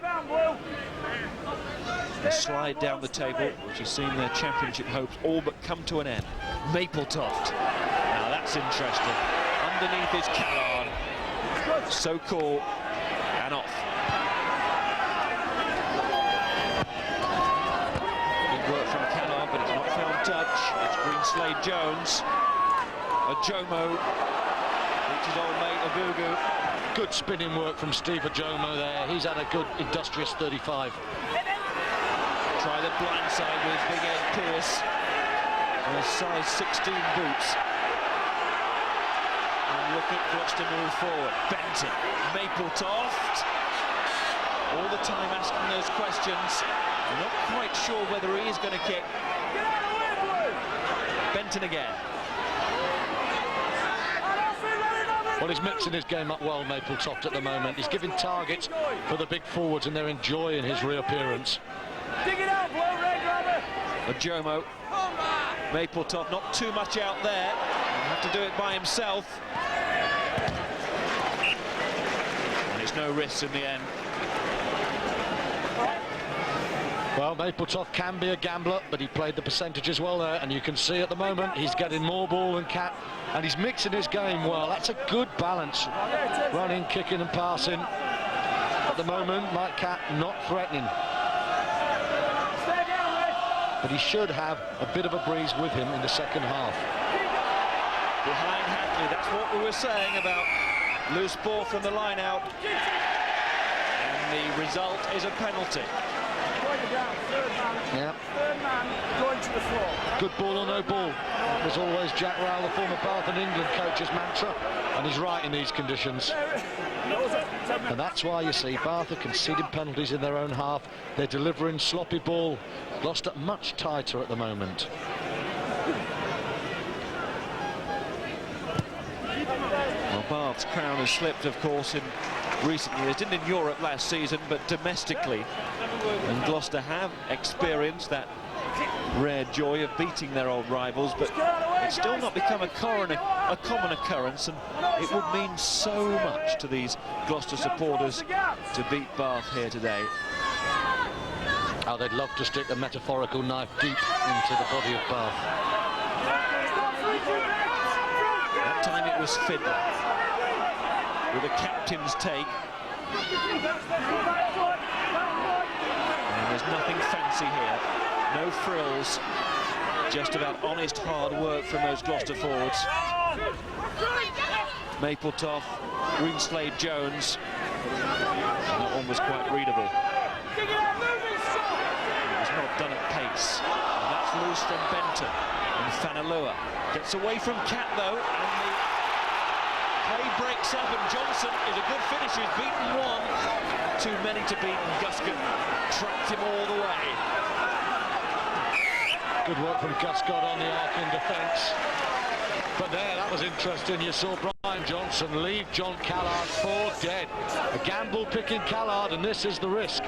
A slide down the table, which has seen their championship hopes all but come to an end. Mapletoft. Now that's interesting. Underneath is Callard. So cool. And off. Good work from Callard, but it's not found touch. It's Greenslade Jones. Ajomo. Reaches old mate Abugu. Good spinning work from Steve Ajomo there. He's had a good industrious 35. Try the blind side with Big Ed Pearce. And a size 16 boots. And look at Gloucester move forward. Benton, Mapletoft. All the time asking those questions. I'm not quite sure whether he is going to kick. Benton again. Well, he's mixing his game up well, Mapletoft, at the moment. He's giving targets for the big forwards, and they're enjoying his reappearance. Dig it out, blow, red rubber. Ajomo. Mapletoft not too much out there. He'll have to do it by himself. And it's no risks in the end. Well, Mapletoft can be a gambler, but he played the percentages well there, and you can see at the moment he's getting more ball than Cat, and he's mixing his game well. That's a good balance. Running, kicking and passing. At the moment, Mike Cat not threatening. But he should have a bit of a breeze with him in the second half. Behind Hatley, that's what we were saying about loose ball from the line out. And the result is a penalty. Yeah. Third man going to the floor. Good ball or no ball. That was always Jack Rowell, the former Bath and England coach's mantra, and he's right in these conditions. And that's why you see Bath are conceding penalties in their own half. They're delivering sloppy ball. Gloucester much tighter at the moment. Well, Bath's crown has slipped, of course, in recent years. Didn't in Europe last season, but domestically. And Gloucester have experienced that rare joy of beating their old rivals, but it's still not become a common occurrence, and it would mean so much to these Gloucester supporters to beat Bath here today. Oh, they'd love to stick a metaphorical knife deep into the body of Bath. That time it was Fiddler with a captain's take. And there's nothing fancy here. No frills. Just about honest hard work from those Gloucester forwards. Mapletoft, Greenslade Jones. And that one was quite readable. It was not done at pace. And that's loose from Benton. And Fanalua gets away from Cat though, and the play breaks up, and Johnson is a good finisher. He's beaten one. Too many to beat, and Guscott tracked him all the way. Good work from Guscott on the arc in defence. But there, that was interesting. You saw Brian Johnson leave John Callard for dead. A gamble picking Callard, and this is the risk.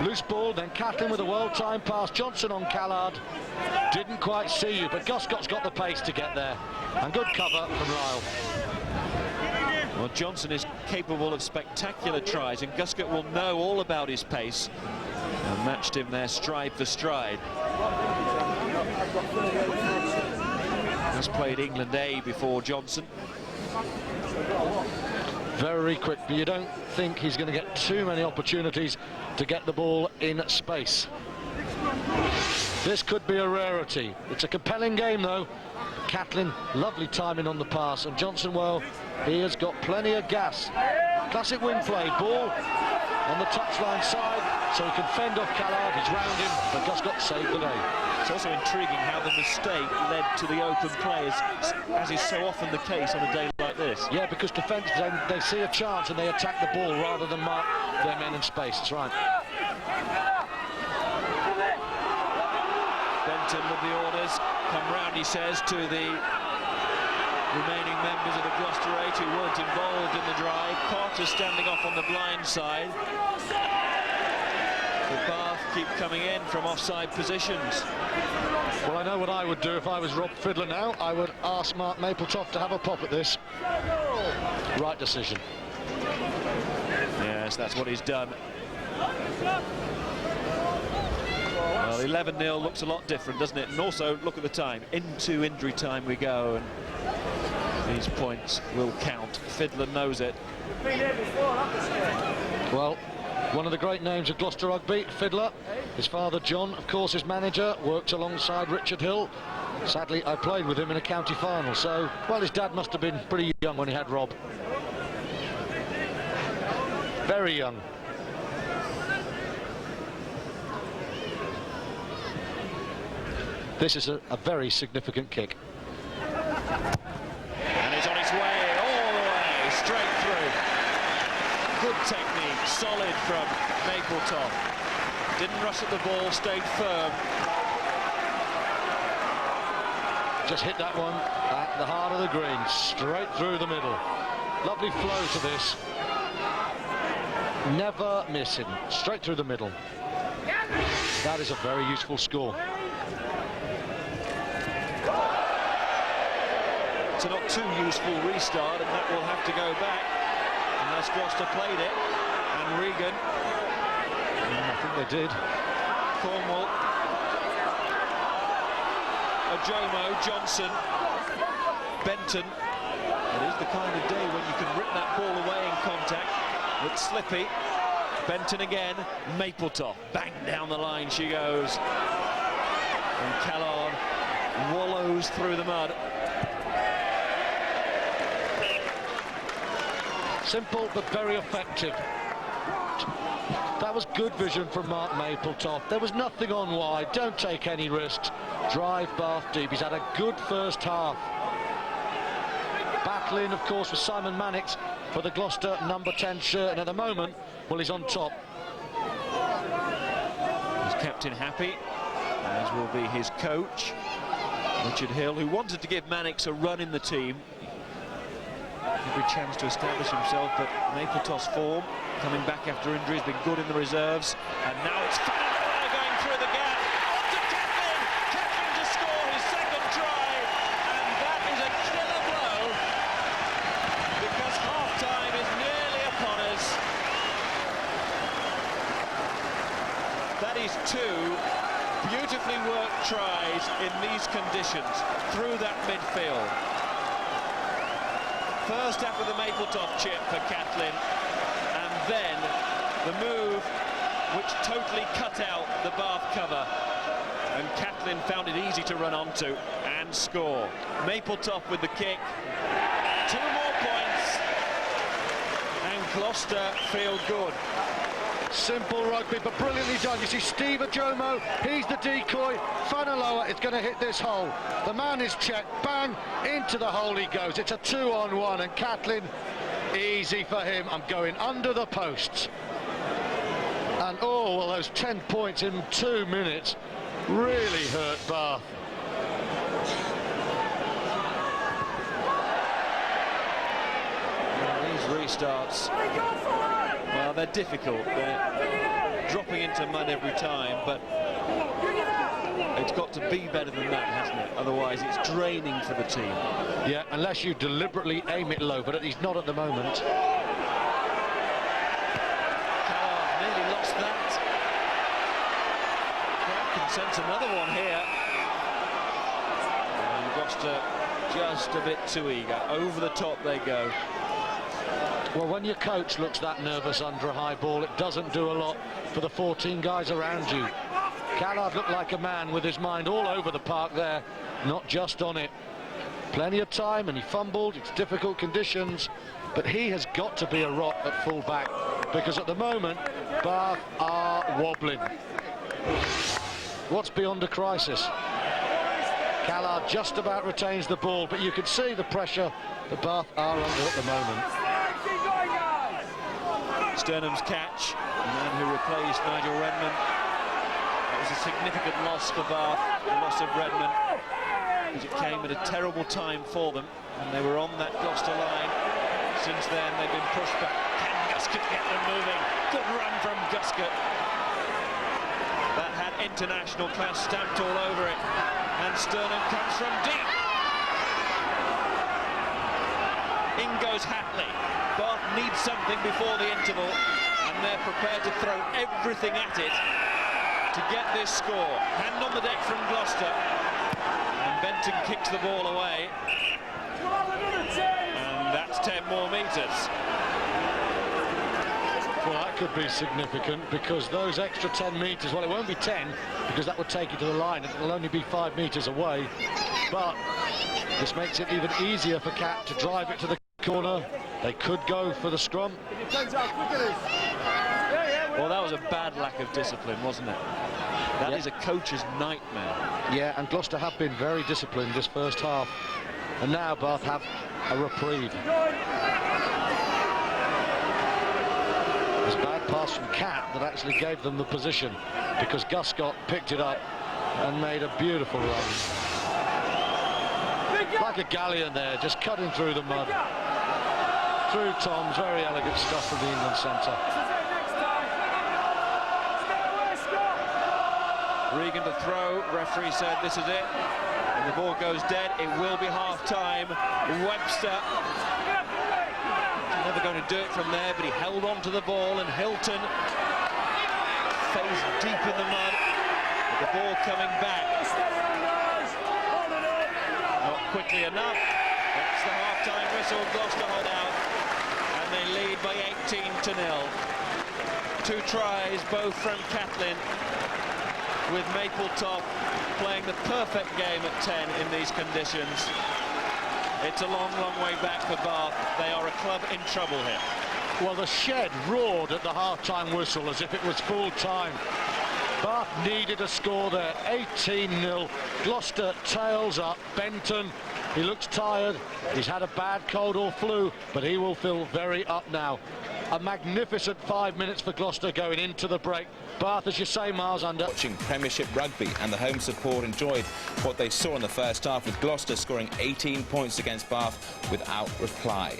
Loose ball, then Catlin with a well-timed pass. Johnson on Callard. Didn't quite see you, but Guscott's got the pace to get there. And good cover from Lyle. Well, Johnson is capable of spectacular tries, and Guscott will know all about his pace and matched him there stride for stride. Has played England A before Johnson. Very quick, but you don't think he's going to get too many opportunities to get the ball in space. This could be a rarity. It's a compelling game, though. Catlin, lovely timing on the pass, and Johnson, well, he has got plenty of gas. Classic wing play, ball on the touchline side, so he can fend off Callard. He's round him, but Guscott saved the day. It's also intriguing how the mistake led to the open play, as is so often the case on a day like this. Yeah, because defence, they see a chance and they attack the ball rather than mark their men in space. That's right. Benton with the orders. Come round, he says, to the remaining members of the Gloucester 8 who weren't involved in the drive. Carter standing off on the blind side. The Bath keep coming in from offside positions. Well, I know what I would do if I was Rob Fiddler now. I would ask Mark Mapletoft to have a pop at this. Right decision. Yes, that's what he's done. Well, 11-0 looks a lot different, doesn't it? And also, look at the time. Into injury time we go, and these points will count. Fiddler knows it. Well, one of the great names of Gloucester Rugby, Fiddler. His father, John, of course, his manager, worked alongside Richard Hill. Sadly, I played with him in a county final, so, well, his dad must have been pretty young when he had Rob. Very young. This is a very significant kick. And he's on his way, all the way, straight through. Good technique, solid from Mapletoft. Didn't rush at the ball, stayed firm. Just hit that one at the heart of the green, straight through the middle. Lovely flow to this. Never missing, straight through the middle. That is a very useful score. It's a not too useful restart, and that will have to go back unless Gloucester played it. And Regan. I think they did. Cornwall. Ojomo, Johnson, Benton. It is the kind of day when you can rip that ball away in contact. It's slippy. Benton again. Mapletoft. Bang down the line she goes. And Callard wallows through the mud. Simple but very effective. That was good vision from Mark Mapletoft. There was nothing on wide. Don't take any risks. Drive Bath deep. He's had a good first half. Battling, of course, with Simon Mannix for the Gloucester number 10 shirt. And at the moment, well, he's on top. He's captain happy, as will be his coach, Richard Hill, who wanted to give Mannix a run in the team. Every chance to establish himself, but Mapletoft's form, coming back after injury, has been good in the reserves. And now it's Fanaloa going through the gap. On to Catlin! Catlin to score his second try. And that is a killer blow, because half-time is nearly upon us. That is two beautifully worked tries in these conditions through that midfield. First after the Mapletoft chip for Catlin, and then the move which totally cut out the Bath cover, and Catlin found it easy to run onto and score. Mapletoft with the kick, 2 more points, and Gloucester feel good. Simple rugby, but brilliantly done. You see Steve Ojomo, he's the decoy. Fanaloa is going to hit this hole. The man is checked, bang, into the hole he goes. It's a 2-on-1, and Catlin, easy for him. I'm going under the posts. And oh, well, those 10 points in 2 minutes. really hurt Bath. These restarts, well, they're difficult. They're dropping into mud every time, but it's got to be better than that, hasn't it? Otherwise, it's draining for the team. Yeah, unless you deliberately aim it low, but at least not at the moment. Callard nearly lost that. Can sense another one here. And Gloucester just a bit too eager. Over the top they go. Well, when your coach looks that nervous under a high ball, it doesn't do a lot for the 14 guys around you. Callard looked like a man with his mind all over the park there, not just on it. Plenty of time, and he fumbled. It's difficult conditions, but he has got to be a rock at full-back, because at the moment, Bath are wobbling. What's beyond a crisis? Callard just about retains the ball, but you can see the pressure that Bath are under at the moment. Sternham's catch, the man who replaced Nigel Redmond. That was a significant loss for Bath, the loss of Redmond, because it came at a terrible time for them, and they were on that Gloucester line. Since then, they've been pushed back. Can Guscott get them moving? Good run from Guscott. That had international class stamped all over it, and Sternham comes from deep. In goes Hatley. Bath needs something before the interval, and they're prepared to throw everything at it to get this score. Hand on the deck from Gloucester, and Benton kicks the ball away, and that's 10 more metres. Well, that could be significant, because those extra 10 metres, well, it won't be 10, because that would take you to the line, and it'll only be 5 metres away, but this makes it even easier for Cat to drive it to the corner. They could go for the scrum. Well, that was a bad lack of discipline, wasn't it? That is a coach's nightmare. Yeah, and Gloucester have been very disciplined this first half, and now Bath have a reprieve. There's a bad pass from Cat that actually gave them the position, because Guscott picked it up and made a beautiful run. Like a galleon there, just cutting through the mud. Through Tom's, very elegant stuff from the England centre. Regan to throw, referee said this is it, and the ball goes dead. It will be half-time. Webster, never going to do it from there, but he held on to the ball, and Hilton face deep in the mud, with the ball coming back. Not quickly enough. That's the half-time whistle. Gloucester hold out, and they lead by 18-0. 2 tries, both from Catlin, with Mapletop playing the perfect game at 10 in these conditions. It's a long, long way back for Bath. They are a club in trouble here. Well, the shed roared at the half-time whistle as if it was full-time. Bath needed a score there, 18-0. Gloucester tails up. Benton, he looks tired. He's had a bad cold or flu, but he will feel very up now. A magnificent 5 minutes for Gloucester going into the break. Bath, as you say, miles under. Watching Premiership rugby, and the home support enjoyed what they saw in the first half, with Gloucester scoring 18 points against Bath without reply.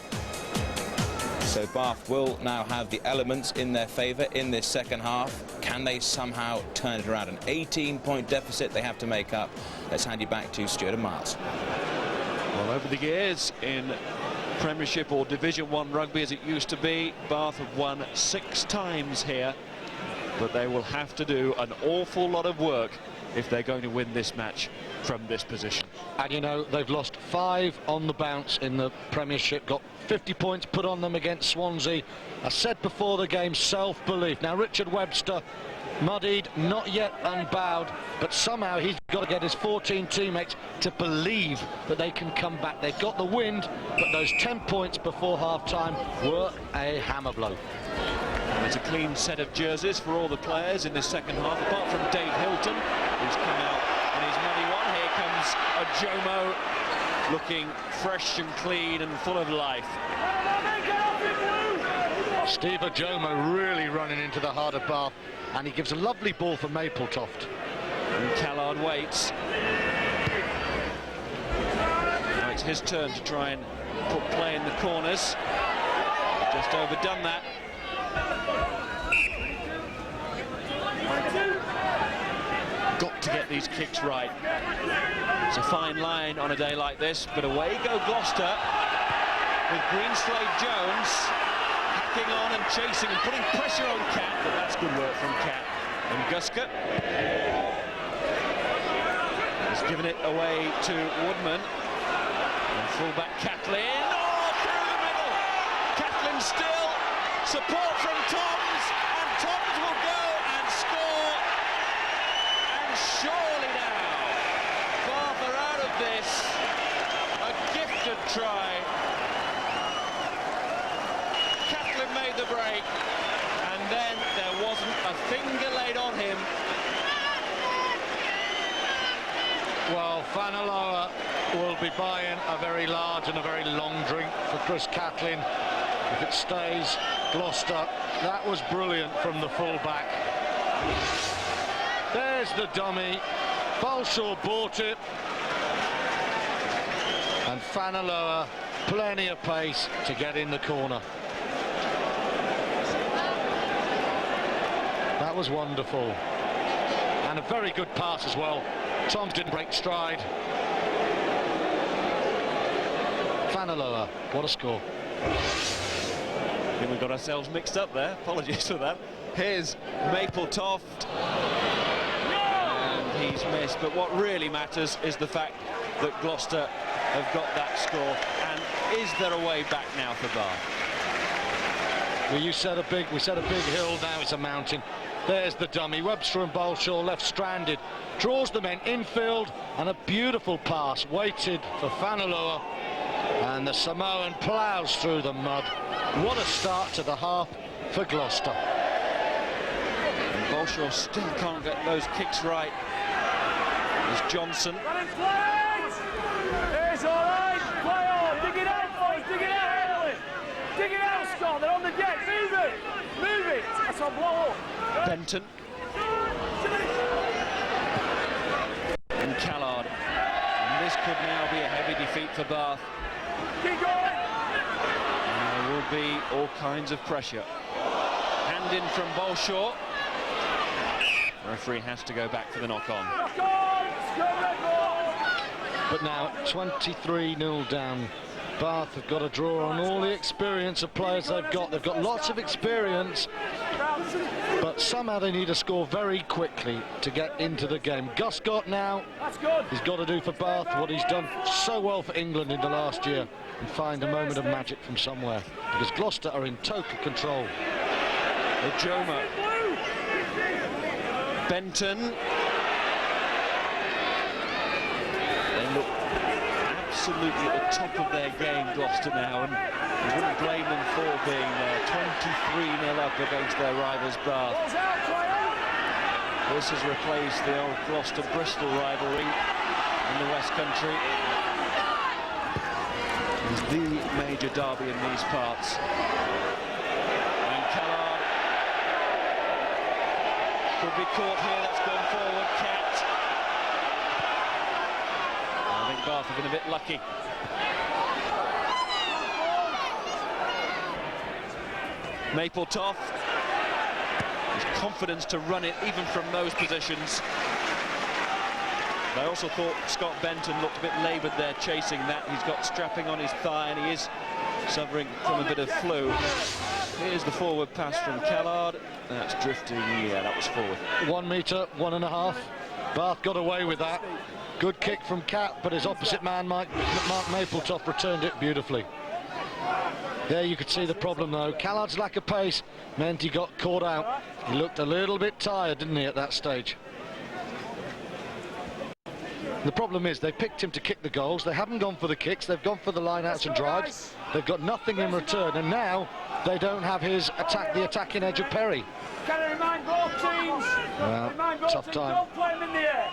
So Bath will now have the elements in their favour in this second half. Can they somehow turn it around? An 18-point deficit they have to make up. Let's hand you back to Stuart and Miles. Well, over the years in Premiership or Division 1 rugby as it used to be, Bath have won 6 times here, but they will have to do an awful lot of work if they're going to win this match from this position. And you know, they've lost 5 on the bounce in the Premiership, got 50 points put on them against Swansea. I said before the game, self-belief. Now Richard Webster, muddied, not yet unbowed, but somehow he's got to get his 14 teammates to believe that they can come back. They've got the wind, but those 10 points before half-time were a hammer blow. There's a clean set of jerseys for all the players in this second half, apart from Dave Hilton, who's come out in his muddy one. Here comes a Jomo, looking fresh and clean and full of life. Steve Jomo really running into the heart of Bath, and he gives a lovely ball for Mapletoft. And Callard waits. Now it's his turn to try and put play in the corners. Just overdone that. Got to get these kicks right. It's a fine line on a day like this, but away go Gloucester with Greenslade Jones hacking on and chasing and putting pressure on Cat, but that's good work from Cat. And Guska has given it away to Woodman. And fullback Catlin. Oh, through the middle! Catlin still. Support from Toms, and Toms will go and score. And surely now, Bath are out of this. A gifted try. Catlin made the break, and then there wasn't a finger laid on him. Well, Fanaloa will be buying a very large and a very long drink for Chris Catlin if it stays. Gloucester, that was brilliant from the full-back. There's the dummy. Balshaw bought it. And Fanaloa, plenty of pace to get in the corner. That was wonderful. And a very good pass as well. Toms didn't break stride. Fanaloa, what a score. I think we got ourselves mixed up there. Apologies for that. Here's Mapletoft. And he's missed. But what really matters is the fact that Gloucester have got that score. And is there a way back now for Bath? Well, we said a big hill, now it's a mountain. There's the dummy. Webster and Balshaw left stranded. Draws the men infield, and a beautiful pass waited for Fanaloa. And the Samoan ploughs through the mud. What a start to the half for Gloucester. And Balshaw still can't get those kicks right. There's Johnson. It's all right. Play on. Dig it out, boys. Dig it out, Ellen. Dig it out, Scott. They're on the deck. Move it. Move it. That's a blow up. Benton. And Callard. And this could now be a heavy defeat for Bath. Keep going. And there will be all kinds of pressure. Hand in from Balshaw. The referee has to go back for the knock-on. Knock on. Scrum record. But now 23-0 down. Bath have got to draw on all the experience of players they've got. They've got lots of experience, but somehow they need to score very quickly to get into the game. Guscott now, he's got to do for Bath what he's done so well for England in the last year and find a moment of magic from somewhere, because Gloucester are in total control. Ojoma. Benton. They look absolutely at the top of their game, Gloucester now, and you wouldn't blame them for being there. 23-0 up against their rivals Bath. This has replaced the old Gloucester-Bristol rivalry in the West Country. It's the major derby in these parts. And Callard could be caught here. That's gone forward. Cat. I think Bath have been a bit lucky. Mapletoft. His confidence to run it even from those positions. I also thought Scott Benton looked a bit laboured there chasing that. He's got strapping on his thigh and he is suffering from a bit of flu. Here's the forward pass from Callard. That's drifting. Yeah, that was forward. 1 metre, 1.5. Bath got away with that. Good kick from Cat, but his opposite man, Mark Mapletoft, returned it beautifully. There you could see the problem though. Callard's lack of pace meant he got caught out. He looked a little bit tired, didn't he, at that stage? The problem is they picked him to kick the goals. They haven't gone for the kicks. They've gone for the line-outs and drives. They've got nothing in return, and now they don't have his attack, the attacking edge of Perry. Can I remind both teams? Well, tough time. Don't play him in the air.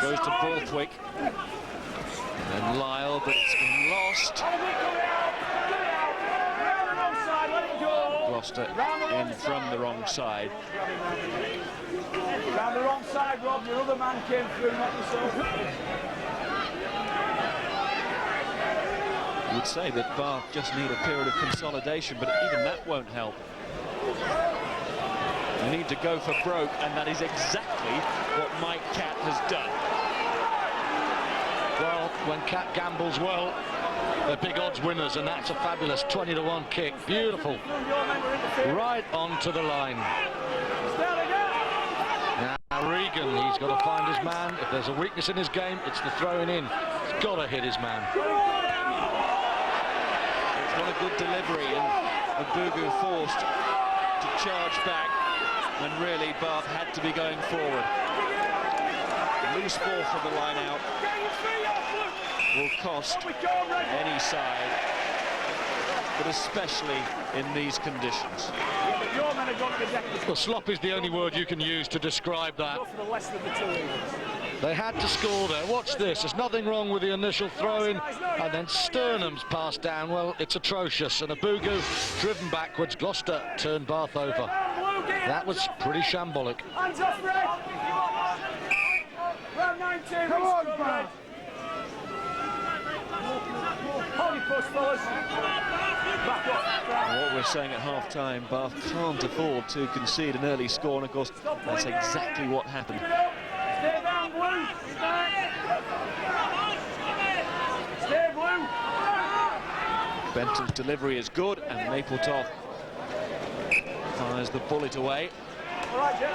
Goes to Borthwick. And Lyle, but it's been lost. Gloucester in from the wrong side. Round the wrong side, Rob. Your other man came through, not yourself. I would say that Bath just need a period of consolidation, but even that won't help. You need to go for broke, and that is exactly what Mike Catt has done. Well, when Catt gambles well, they're big odds winners, and that's a fabulous 20-to-1 kick. Beautiful. Right onto the line. Now Regan, he's got to find his man. If there's a weakness in his game, it's the throwing in. He's got to hit his man. It's not a good delivery, and Bugu forced to charge back when really Bath had to be going forward. Loose ball from the line out will cost any side, but especially in these conditions. Well, slop is the only word you can use to describe that. They had to score there. Watch this. There's nothing wrong with the initial throw-in, and then Sternham's pass down. Well, it's atrocious, and Bugu driven backwards. Gloucester turned Bath over. That was pretty shambolic. Hands off, Red. Round 19. Come on, Bath. Hold your push, fellas. Back off. What we're saying at half-time, Bath can't afford to concede an early score, and of course that's exactly what happened. Stay down, Blue. Stay Blue. Benton's delivery is good, and Mapletop fires the bullet away. All right, Jeff.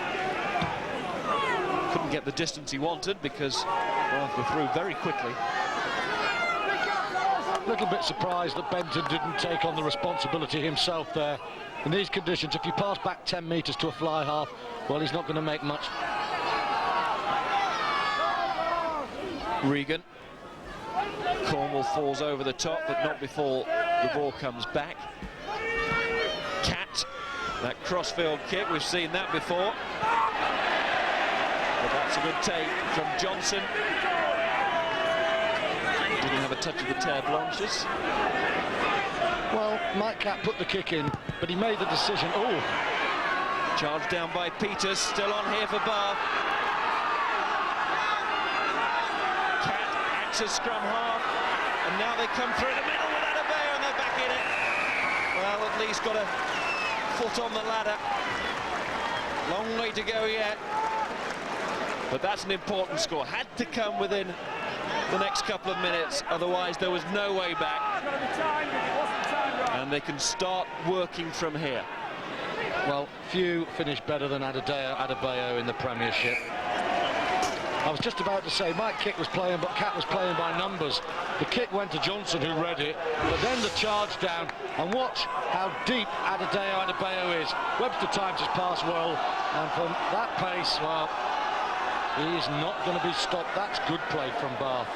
Couldn't get the distance he wanted because Bath were through very quickly. A little bit surprised that Benton didn't take on the responsibility himself there. In these conditions, if you pass back 10 metres to a fly half, well, he's not going to make much. Regan. Cornwall falls over the top, but not before the ball comes back. Catt, that crossfield kick, we've seen that before. But that's a good take from Johnson. Didn't have a touch of the terre blanches. Well, Mike Catt put the kick in, but he made the decision. Oh, Charged down by Peters, still on here for Bath. Catt acts as scrum half, and now they come through the middle with Adebayo, and they're back in it. Well, at least got a foot on the ladder. Long way to go yet. But that's an important score. Had to come within the next couple of minutes, otherwise there was no way back. And they can start working from here. well, few finish better than Adebayo in the Premiership. I was just about to say Mike Kick was playing, but Catt was playing by numbers. The kick went to Johnson, who read it, but then the charge down, and watch how deep Adebayo is. Webster times his pass well, and from that pace, well, he is not going to be stopped. That's good play from Bath,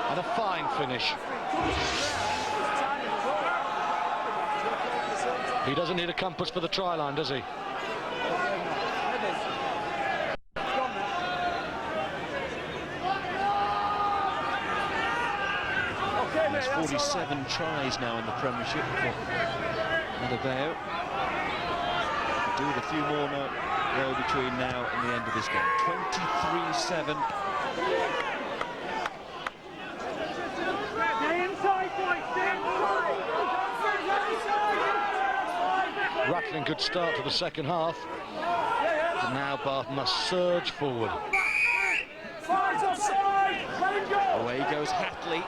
and a fine finish. He doesn't need a compass for the try line, does he? There's 47 tries now in the Premiership for Adebayo. Do with a few more though between now and the end of this game. 23-7. Rattling good start to the second half. But now Bath must surge forward. Away goes Hatley.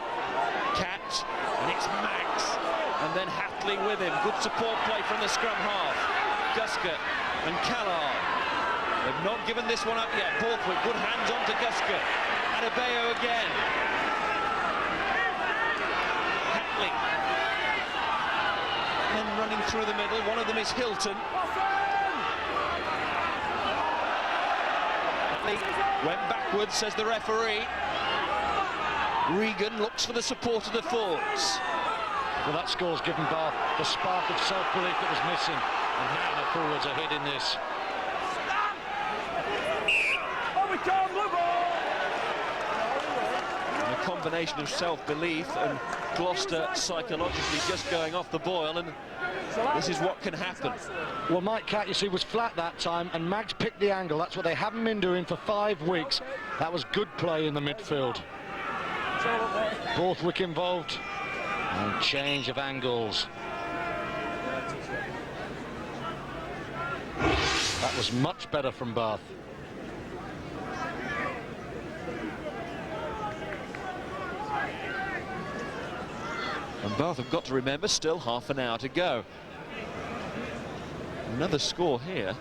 Catch, and it's Max, and then Hatley with him. Good support play from the scrum half. Guskett and Callard. They've not given this one up yet. Borthwick, good hands on to Guskett. Adebayo again. Hatley. Men running through the middle. One of them is Hilton. Hatley went backwards, says the referee. Regan looks for the support of the forwards. Well, that score's given Bath the spark of self-belief that was missing, and now the forwards are hitting this. And a combination of self-belief and Gloucester psychologically just going off the boil, and this is what can happen. Well, Mike Catt, you see, was flat that time, and Mags picked the angle. That's what they haven't been doing for 5 weeks. That was good play in the midfield. Borthwick involved, and change of angles. That was much better from Bath. And Bath have got to remember, still half an hour to go. Another score here.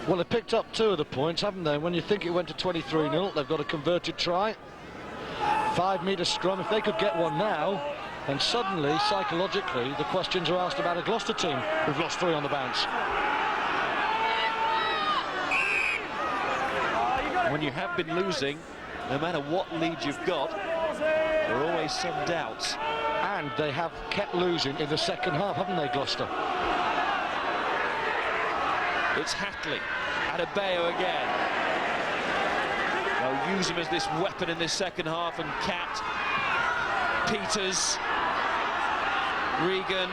Well, they picked up 2 of the points, haven't they? When you think it went to 23-0, they've got a converted try. 5-metre scrum. If they could get one now, then suddenly, psychologically, the questions are asked about a Gloucester team who've lost 3 on the bounce. When you have been losing, no matter what lead you've got, there are always some doubts. And they have kept losing in the second half, haven't they, Gloucester? It's Hatley. Adebayo again. They'll use him as this weapon in this second half, and Catt, Peters, Regan,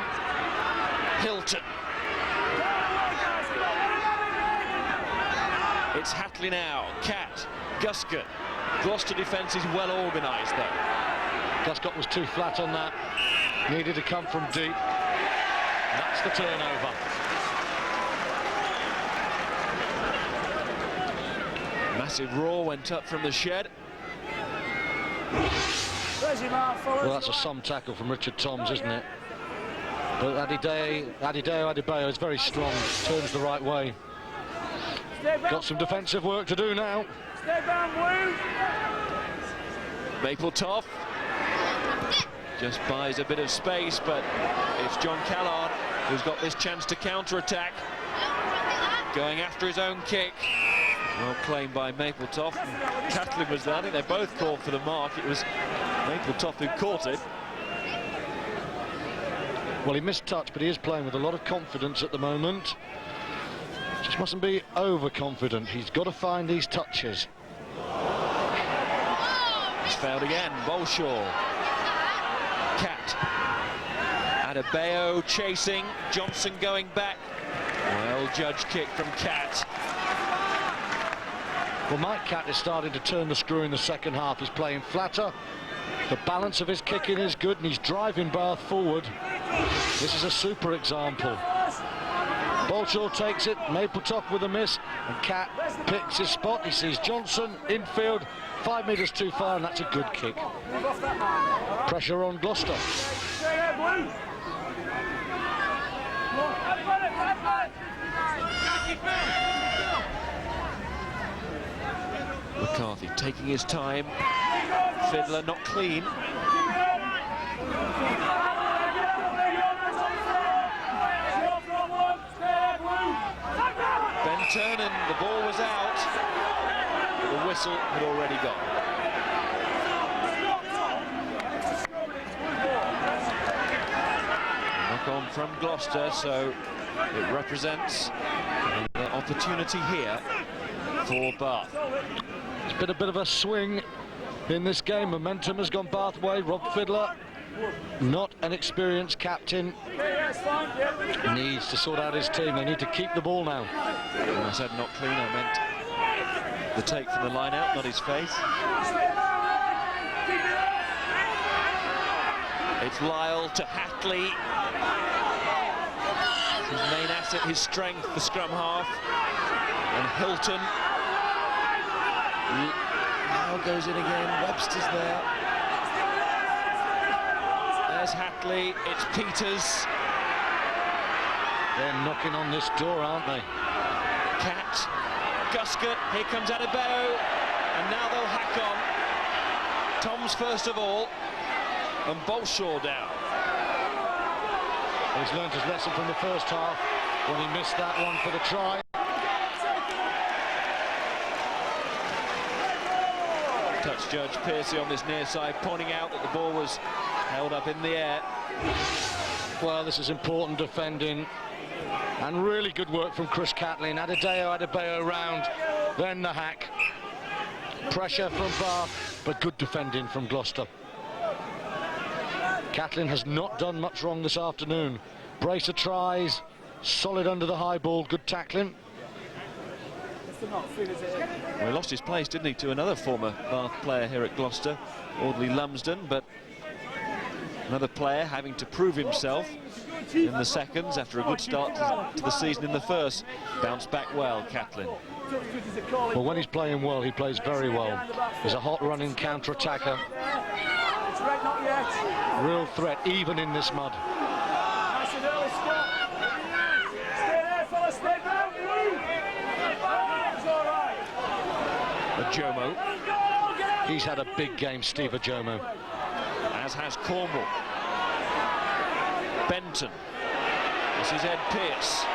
Hilton. It's Hatley now. Catt, Guscott. Gloucester defence is well organised though. Guscott was too flat on that. Needed to come from deep. That's the turnover. Massive roar went up from the shed. Well, that's a some tackle from Richard Toms, isn't it? But Adebayo is very strong, turns the right way. Got some defensive work to do now. Mapletop just buys a bit of space, but it's John Callard who's got this chance to counter-attack. Going after his own kick. Well claimed by Mapletop. Catlin was there. I think they both called for the mark. It was Mapletop who caught it. Well, he missed touch, but he is playing with a lot of confidence at the moment. Just mustn't be overconfident. He's got to find these touches. He's failed again. Bolshaw. Catt. Adebayo chasing. Johnson going back. Well judged kick from Catt. Well, Mike Catt is starting to turn the screw in the second half. He's playing flatter. The balance of his kicking is good, and he's driving Bath forward. This is a super example. Bolshaw takes it, Mapletop with a miss, and Catt picks his spot. He sees Johnson infield, 5 metres too far, and that's a good kick. Pressure on Gloucester. McCarthy taking his time. Fiddler not clean. Turnin, the ball was out, but the whistle had already gone. Knock on from Gloucester, so it represents an opportunity here for Bath. It's been a bit of a swing in this game. Momentum has gone Bath way. Rob Fiddler, not an experienced captain, needs to sort out his team. They need to keep the ball now. When I said not clean, I meant the take from the line out, not his face. It's Lyle to Hatley. His main asset, his strength, the scrum half. And Hilton. Now goes in again. Webster's there. There's Hatley. It's Peters. They're knocking on this door, aren't they? Catt, Guscott, here comes Adebayo, and now they'll hack on. Toms first of all, and Bolshaw down. He's learned his lesson from the first half when he missed that one for the try. Touch judge Piercy on this near side, pointing out that the ball was held up in the air. Well, this is important defending. And really good work from Chris Catlin. Adebayo round, then the hack. Pressure from Bath. but good defending from Gloucester. Catlin has not done much wrong this afternoon. Brace of tries, solid under the high ball, good tackling. Well, he lost his place, didn't he, to another former Bath player here at Gloucester, Audley Lumsden, but another player having to prove himself in the seconds after a good start to the season in the first. Bounced back well, Catlin. Well, when he's playing well, he plays very well. He's a hot running counter-attacker. Real threat, even in this mud. Jomo. He's had a big game, Steve Jomo. As has Cornwall. Benton. This is Ed Pearce.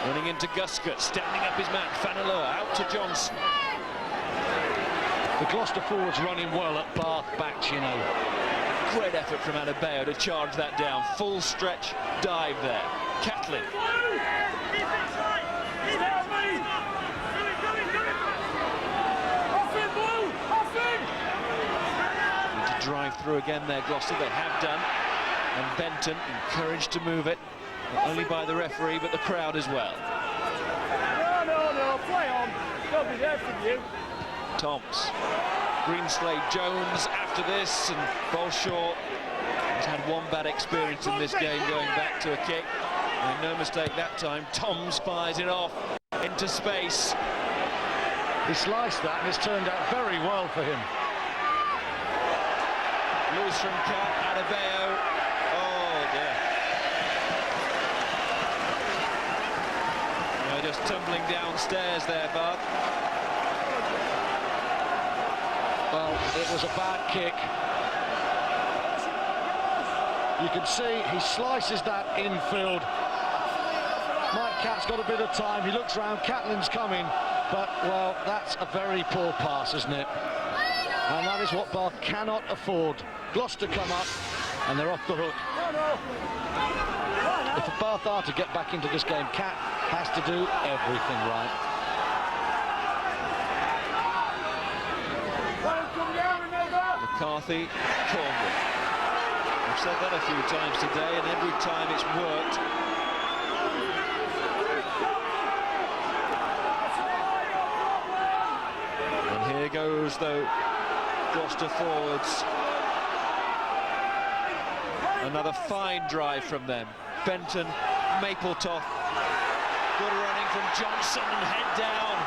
Running into Guscott, standing up his man. Fanaleur out to Johnson. The Gloucester forwards running well at Bath backs, you know. Great effort from Adebayo to charge that down. Full stretch dive there. Catlin. Drive through again there, Gloucester. They have done. And Benton encouraged to move it, not only by the referee, but the crowd as well. No, play on. They'll be there for you. Toms. Greenslade Jones after this, and Bolshaw has had one bad experience in this game going back to a kick. And no mistake that time, Toms fires it off into space. He sliced that and it's turned out very well for him. Loose from Cat, Adebayo. Oh dear. They're just tumbling downstairs there, Bath. Well, it was a bad kick. You can see he slices that infield. Mike Catt's got a bit of time. He looks round, Catlin's coming, but, well, that's a very poor pass, isn't it? And that is what Bath cannot afford. Gloucester come up, and they're off the hook. If Bath are to get back into this game, Catt has to do everything right. McCarthy, Cornwall. I've said that a few times today, and every time it's worked. And here goes, though, Gloucester forwards. Another fine drive from them. Benton, Mapletop. Good running from Johnson and head down.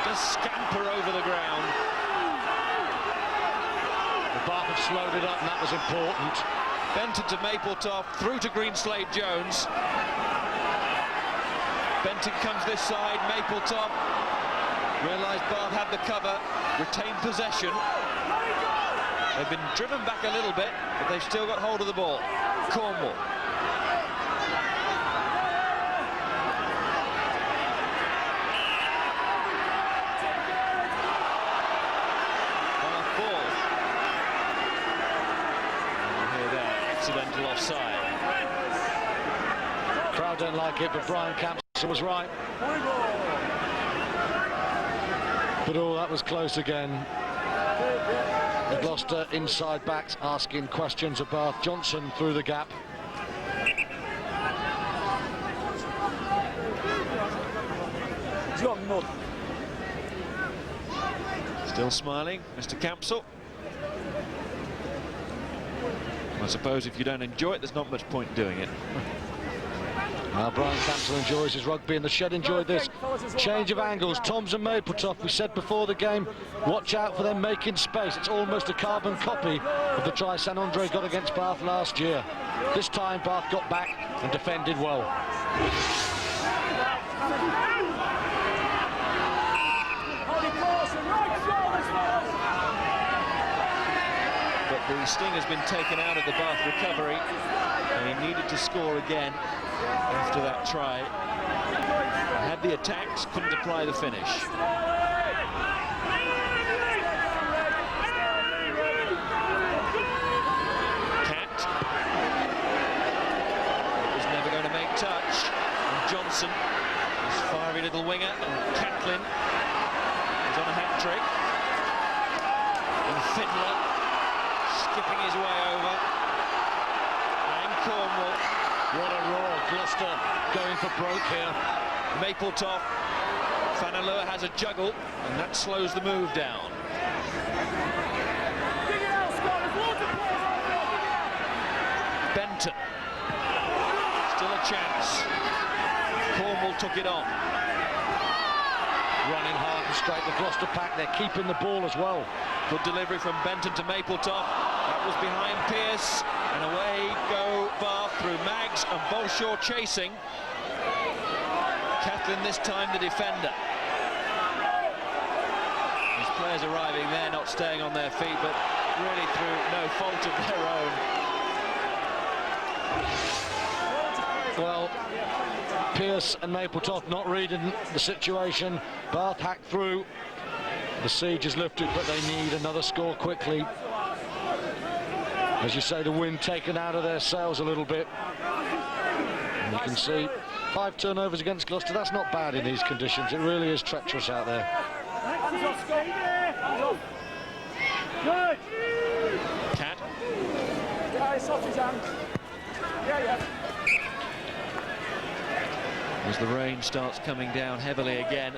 Just scamper over the ground. The Bath have slowed it up, and that was important. Benton to Mapletop, through to Greenslade Jones. Benton comes this side, Mapletop. Realised Bath had the cover, retained possession. They've been driven back a little bit, but they've still got hold of the ball. Cornwall. Bath ball. And here that accidental offside. Crowd don't like it, but Brian Campson was right. But oh, that was close again. The Gloucester inside backs asking questions of Bath. Johnson through the gap. He's got mud. Still smiling, Mr. Campsell. I suppose if you don't enjoy it, there's not much point doing it. Now Brian Campbell enjoys his rugby, and the shed enjoyed this. Change of angles, Toms and Mapletop. We said before the game, watch out for them making space. It's almost a carbon copy of the try St Andre got against Bath last year. This time Bath got back and defended well. But the sting has been taken out of the Bath recovery, and he needed to score again after that try. Had the attacks, couldn't apply the finish. Catt was never going to make touch, and Johnson, this fiery little winger, and Catlin is on a hat-trick. Fiddler skipping his way over. And Cornwall. What a roar. Gloucester going for broke here. Mapletoft. Fanaleur has a juggle, and that slows the move down. Benton. Still a chance. Cornwall took it on. Running hard and straight. The Gloucester pack, they're keeping the ball as well. Good delivery from Benton to Mapletoft. That was behind Pearce. And away go Bath through Maggs and Bolshaw chasing. Catlin this time the defender. These players arriving there, not staying on their feet, but really through no fault of their own. Well, Pearce and Mapletoft not reading the situation. Bath hacked through. The siege is lifted, but they need another score quickly. As you say, the wind taken out of their sails a little bit. And you can see 5 turnovers against Gloucester. That's not bad in these conditions. It really is treacherous out there. Good. Cat. As the rain starts coming down heavily again.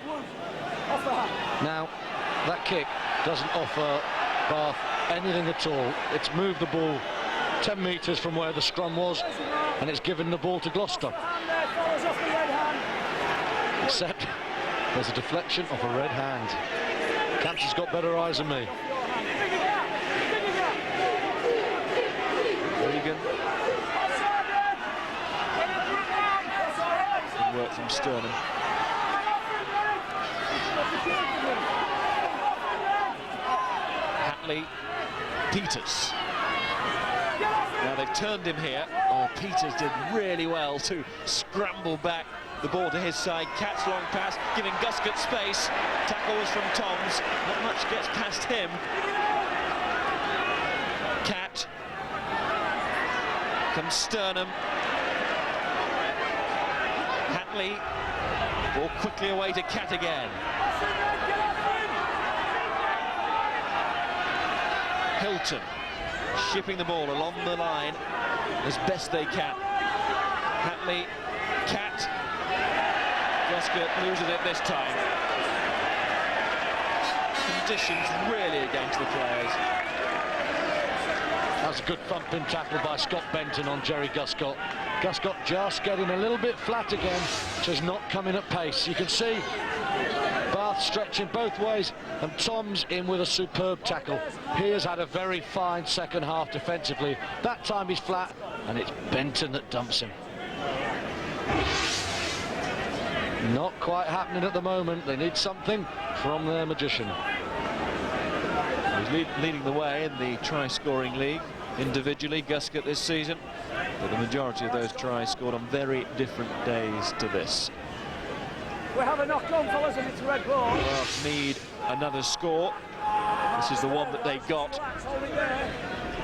Now, that kick doesn't offer Bath anything at all. It's moved the ball 10 metres from where the scrum was, and it's given the ball to Gloucester. Except there's a deflection of a red hand. Campson's got better eyes than me. Regan. Good work from Sternum. Hatley. Peters. Now they've turned him here. Oh, Peters did really well to scramble back the ball to his side. Cat's long pass, giving Guscott space. Tackles from Toms. Not much gets past him. Cat. Comes Sternum. Hatley. Ball quickly away to Cat again. Hilton shipping the ball along the line as best they can. Hatley, Cat. Guscott loses it this time. Conditions really against the players. That's a good thumping tackle by Scott Benton on Jerry Guscott. Guscott just getting a little bit flat again, so he's not coming at pace. You can see Bath stretching both ways, and Tom's in with a superb tackle. He has had a very fine second half defensively. That time he's flat, and it's Benton that dumps him. Not quite happening at the moment. They need something from their magician. He's leading the way in the try-scoring league individually, Guscott, this season, but the majority of those tries scored on very different days to this. We have a knock-on, fellas, and it's red ball. Bath need another score. This is the one that they got.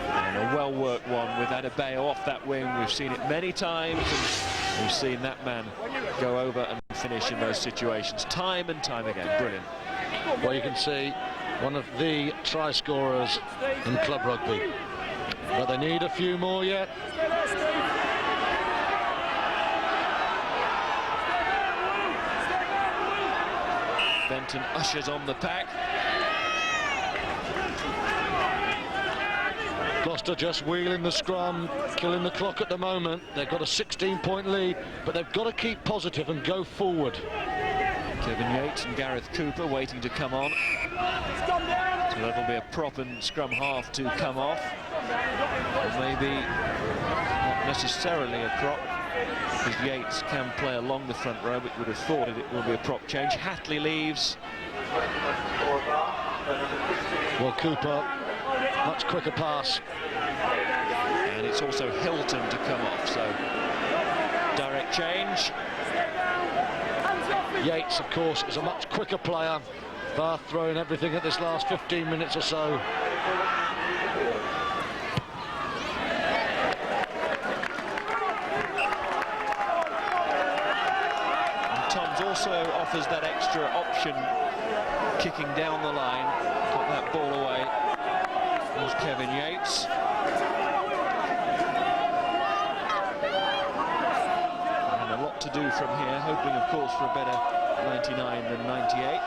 And a well-worked one with Adebayo off that wing. We've seen it many times, and we've seen that man go over and finish in those situations time and time again. Brilliant. Well, you can see one of the try scorers in club rugby. But they need a few more yet. Benton ushers on the pack. Gloucester just wheeling the scrum, killing the clock at the moment. They've got a 16-point lead, but they've got to keep positive and go forward. Kevin Yates and Gareth Cooper waiting to come on. So that'll be a prop and scrum half to come off. Or maybe not necessarily a prop, because Yates can play along the front row, but would have thought it will be a prop change. Hatley leaves. Well, Cooper, much quicker pass. And it's also Hilton to come off, so direct change. Yates, of course, is a much quicker player. Bath throwing everything at this last 15 minutes or so. And Toms also offers that extra option, kicking down the line, put that ball away. was Kevin Yates. And a lot to do from here, hoping, of course, for a better 99 than 98.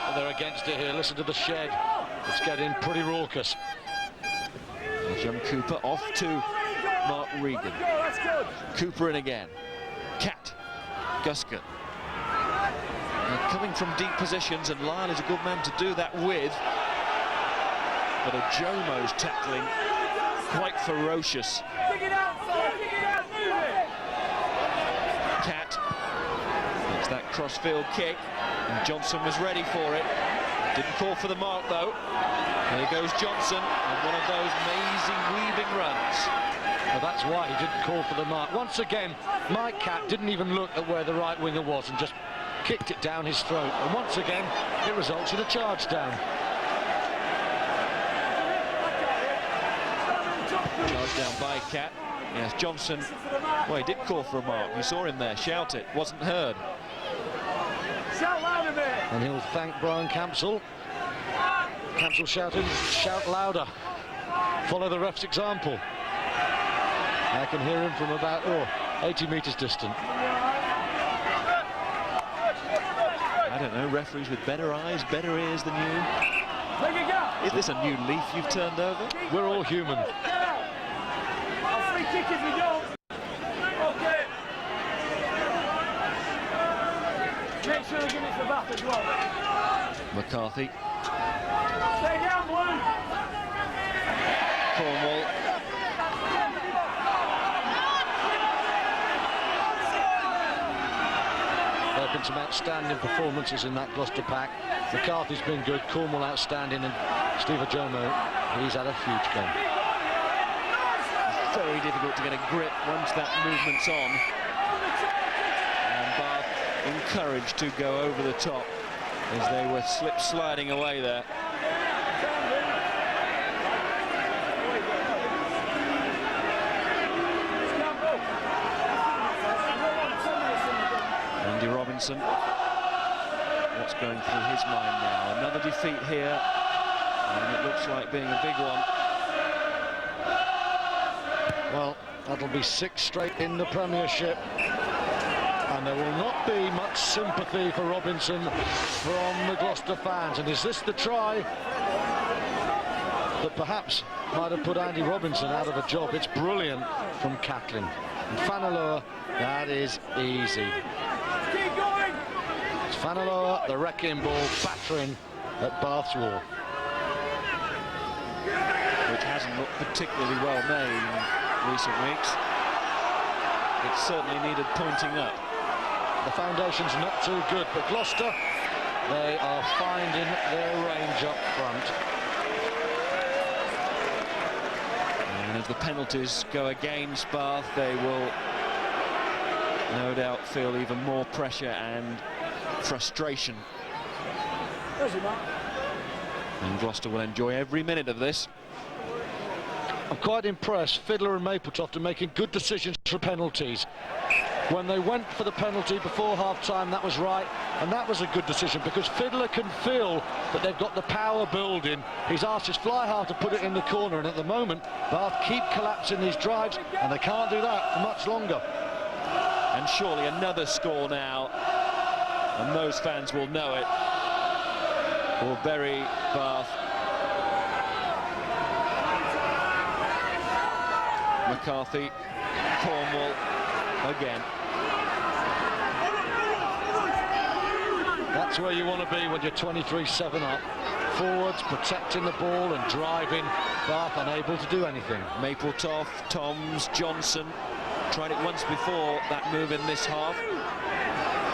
Well, they're against it here. Listen to the shed. It's getting pretty raucous. Young Cooper off to Mark Regan. Cooper in again. Cat. Guscott. Coming from deep positions, and Lyle is a good man to do that with. But a Jomo's tackling quite ferocious. Cat makes that cross-field kick, and Johnson was ready for it. Didn't call for the mark though. There goes Johnson, and one of those amazing weaving runs. Well, that's why he didn't call for the mark. Once again, Mike Cat didn't even look at where the right winger was and just kicked it down his throat. And once again, it results in a charge down. Charge down by Cat. Yes, Johnson, well, he did call for a mark. You saw him there shout it, wasn't heard. Shout louder, mate. And he'll thank Brian Campsell. Campsell shouting, shout louder. Follow the ref's example. I can hear him from about 80 metres distant. I don't know, referees with better eyes, better ears than you. Take it go. Is this a new leaf you've turned over? We're all human. I'll free kick if you don't. Okay. Make sure they give it to the back as well. McCarthy. Stay down, Blue. Cornwall. There have been some outstanding performances in that Gloucester pack. McCarthy's been good, Cornwall outstanding, and Steve Jomo, he's had a huge game. It's very difficult to get a grip once that movement's on. And Bath encouraged to go over the top as they were sliding away there. Andy Robinson, what's going through his mind now? Another defeat here, and it looks like being a big one. Well, that'll be 6 straight in the Premiership, and there will not be much sympathy for Robinson from the Gloucester fans. And is this the try that perhaps might have put Andy Robinson out of a job? It's brilliant from Catlin. And Fanaloa, that is easy. Keep going. It's Fanaloa, the wrecking ball, battering at Bath's wall. Which hasn't looked particularly well made in recent weeks. It certainly needed pointing up. The foundation's not too good, but Gloucester, they are finding their range up front. And as the penalties go against Bath, they will no doubt feel even more pressure and frustration. Where's he, Mark? And Gloucester will enjoy every minute of this. I'm quite impressed. Fiddler and Mapletoft are making good decisions for penalties. When they went for the penalty before half-time, that was right, and that was a good decision because Fiddler can feel that they've got the power building. He's asked his fly half to put it in the corner, and at the moment, Bath keep collapsing these drives, and they can't do that for much longer. And surely another score now, and those fans will know it, will bury Bath. McCarthy, Cornwall, again. That's where you want to be when you're 23-7 up. Forwards, protecting the ball and driving. Bath unable to do anything. Mapletoft, Toms, Johnson. Tried it once before, that move in this half.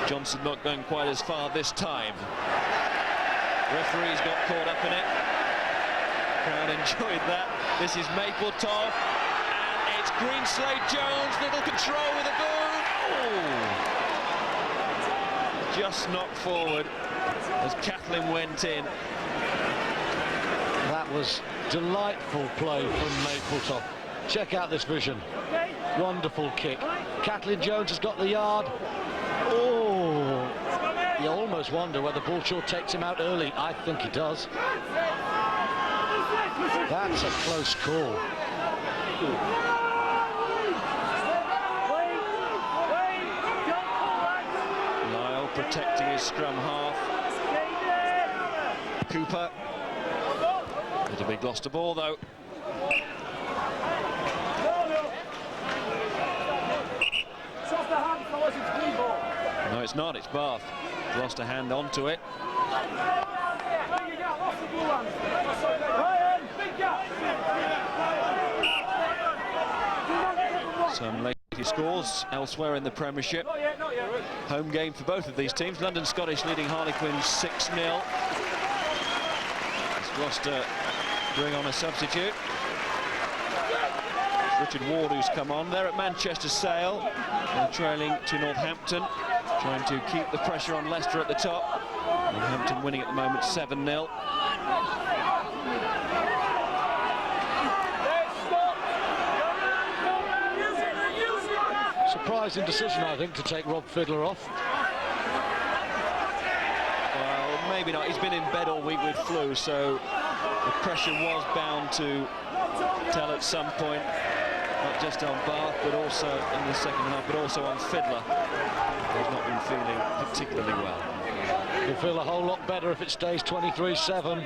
Johnson not going quite as far this time. Referees got caught up in it. Crowd enjoyed that. This is Mapletoft. And it's Greenslade Jones, little control with a boot. Oh. Just knocked forward as Catlin went in. That was delightful play from Mapletoft. Check out this vision. Wonderful kick. Catlin Jones has got the yard. Oh, you almost wonder whether Balshaw takes him out early. I think he does. That's a close call. Lyle protecting his scrum half. Cooper. It'll be Gloucester ball though. No, it's not, it's Bath. Lost a hand onto it. Some late scores elsewhere in the Premiership. Home game for both of these teams. London Scottish leading Harlequins 6-0. As Gloucester bring on a substitute. It's Richard Ward who's come on. They're at Manchester Sale. They're trailing to Northampton, trying to keep the pressure on Leicester at the top. Northampton winning at the moment 7-0. Surprising decision, I think, to take Rob Fiddler off. Well, maybe not. He's been in bed all week with flu, so the pressure was bound to tell at some point, not just on Bath, but also in the second half, but also on Fiddler. He's not been feeling particularly well. He'll feel a whole lot better if it stays 23-7.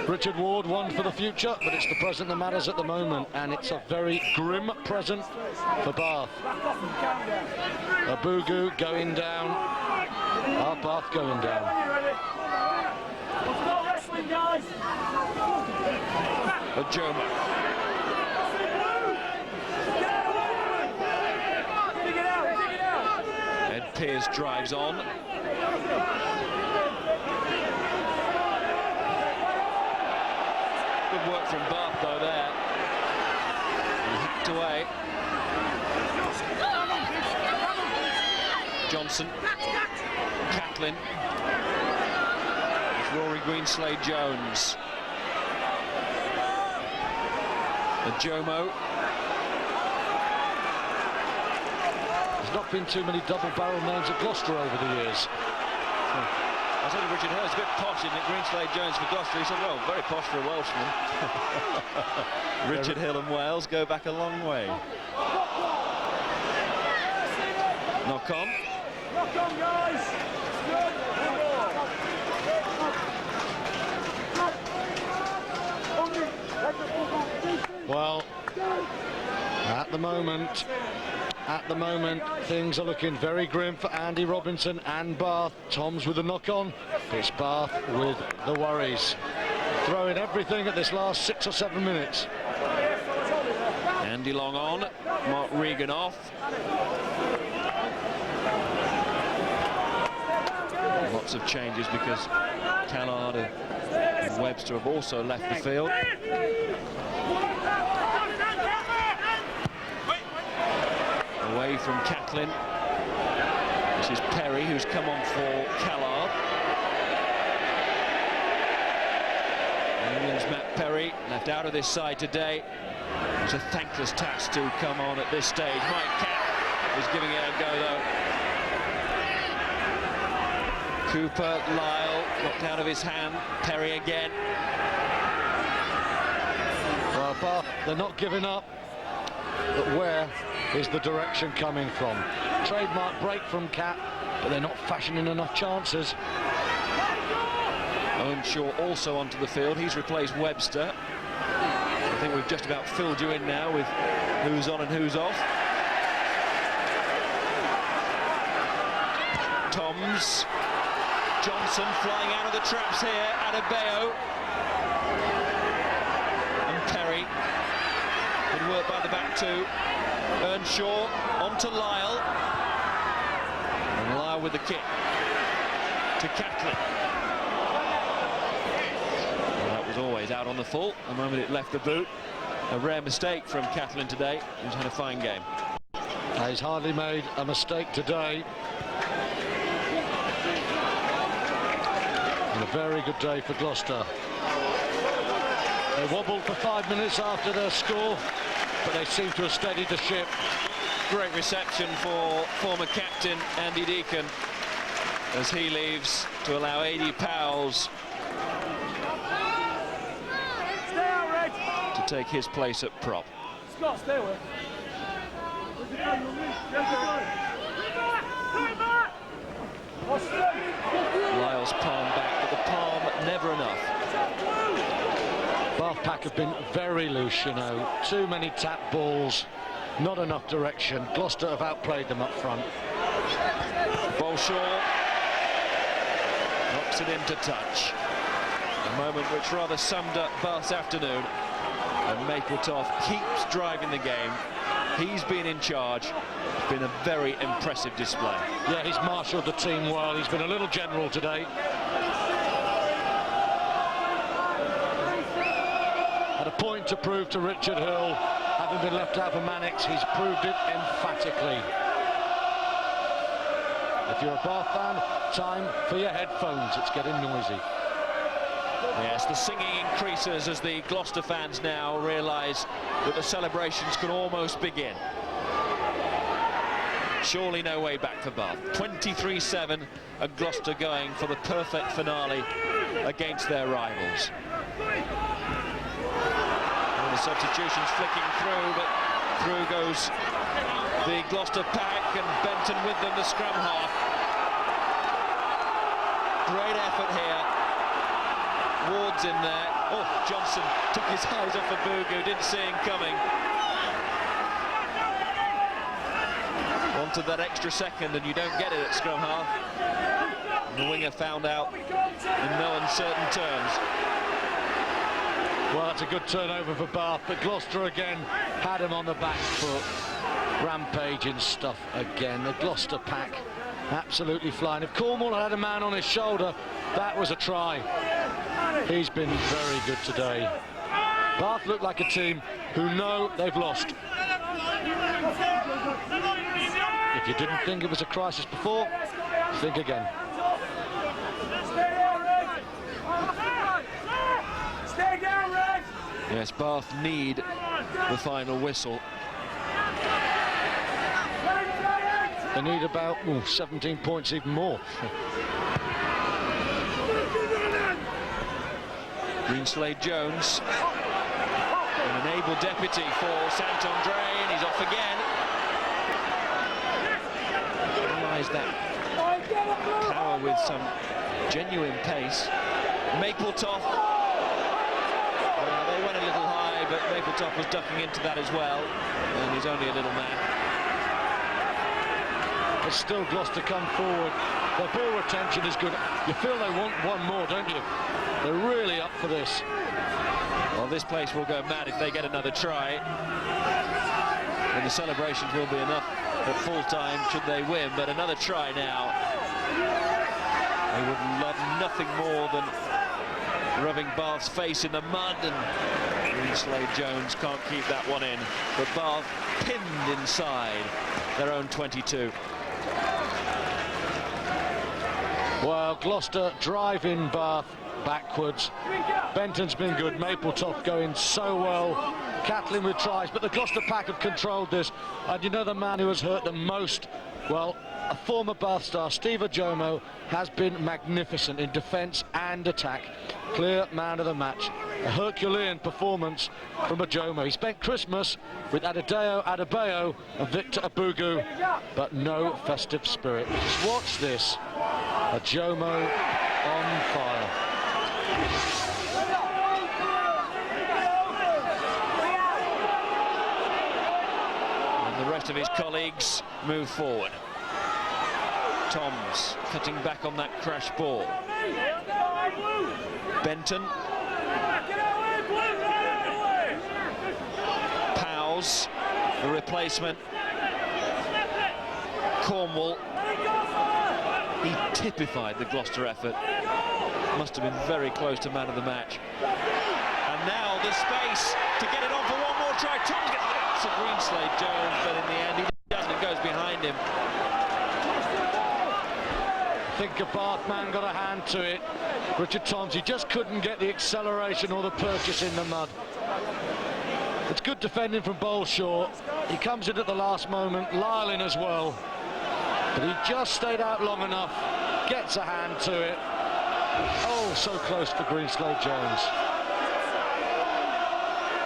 Richard Ward, one for the future, but it's the present that matters at the moment, and it's a very grim present for Bath. Abugu going down. Bath going down. Ajoma. Ed Pearce drives on. Good work from Bath though there. He hacked away. Johnson. Catlin. It's Rory Greenslade-Jones. Jomo. There's not been too many double-barrel names at Gloucester over the years. I said to Richard Hill, it's a bit posh, isn't it? Greenslade-Jones for Gloucester. He said, well, very posh for a Welshman. Richard Hill and Wales go back a long way. Knock on. Knock on, guys. Well, at the moment, things are looking very grim for Andy Robinson and Bath. Tom's with the knock-on. It's Bath with the worries. Throwing everything at this last 6 or 7 minutes. Andy Long on, Mark Regan off. Lots of changes because Callard and Webster have also left the field. Away from Catlin. This is Perry, who's come on for Callard. England's Matt Perry, left out of this side today. It's a thankless task to come on at this stage. Mike Catt is giving it a go, though. Cooper, Lyle, knocked out of his hand. Perry again. Well, Bath, they're not giving up. But where is the direction coming from? Trademark break from Catt, but they're not fashioning enough chances. Earnshaw also onto the field. He's replaced Webster. I think we've just about filled you in now with who's on and who's off. Toms. Johnson flying out of the traps here. Adebayo. And Perry. Good work by the back two. Earnshaw onto Lyle. And Lyle with the kick to Catlin. Well, that was always out on the full. The moment it left the boot. A rare mistake from Catlin today. He's had a fine game. He's hardly made a mistake today. And a very good day for Gloucester. They wobbled for 5 minutes after their score, but they seem to have steadied the ship. Great reception for former captain Andy Deacon. as he leaves to allow 80 Powell's to take his place at prop. Scott, stay away. Lyle's palm back, but the palm never enough. Bath pack have been very loose, you know. Too many tap balls, not enough direction. Gloucester have outplayed them up front. Bolshaw knocks it into touch. A moment which rather summed up Bath's afternoon. And Mapletoft keeps driving the game. He's been in charge. It's been a very impressive display. Yeah, he's marshalled the team well. He's been a little general today. Had a point to prove to Richard Hill. Having been left out for Mannix, he's proved it emphatically. If you're a Bath fan, time for your headphones. It's getting noisy. Yes, the singing increases as the Gloucester fans now realise that the celebrations can almost begin. Surely no way back for Bath. 23-7 and Gloucester going for the perfect finale against their rivals. And the substitutions flicking through, but through goes the Gloucester pack and Benton with them, the scrum half. Great effort here. Ward's in there. Oh, Johnson took his eyes off Abugu, didn't see him coming. Wanted that extra second, and you don't get it at scrum half. And the winger found out in no uncertain terms. Well, that's a good turnover for Bath, but Gloucester again had him on the back foot. Rampaging stuff again. The Gloucester pack absolutely flying. If Cornwall had a man on his shoulder, that was a try. He's been very good today. Bath look like a team who know they've lost. If you didn't think it was a crisis before, think again. Yes, Bath need the final whistle. They need about 17 points, even more. Greenslade Jones, an able deputy for Sant-Andre, and he's off again. Realise that power with some genuine pace. Mapletoft, they went a little high, but Mapletoft was ducking into that as well, and he's only a little man. But still Gloucester come forward. Their ball retention is good. You feel they want one more, don't you? They're really up for this. Well, this place will go mad if they get another try. And the celebrations will be enough at full time should they win, but another try now. They would love nothing more than rubbing Bath's face in the mud, and Greenslade Jones can't keep that one in. But Bath pinned inside their own 22. Well, Gloucester driving Bath backwards. Benton's been good. Mapletoft going so well. Catlin with tries, but the Gloucester pack have controlled this. And you know the man who has hurt them most? Well, a former Bath star, Steve Ajomo, has been magnificent in defence and attack. Clear man of the match. A Herculean performance from Ajomo. He spent Christmas with Adebayo and Victor Abugu, but no festive spirit. Just watch this. Ajomo on fire. And the rest of his colleagues move forward. Toms cutting back on that crash ball. Benton. Powell's the replacement. Cornwall. He typified the Gloucester effort. Must have been very close to man of the match. And now the space to get it on for one more try. Tom gets lots of Greenslade Jones, but in the end he doesn't. It goes behind him. I think a Bath man got a hand to it. Richard Toms, he just couldn't get the acceleration or the purchase in the mud. It's good defending from Bolshaw. He comes in at the last moment. Lyle in as well. But he just stayed out long enough gets a hand to it. Oh, so close for Greenslade Jones.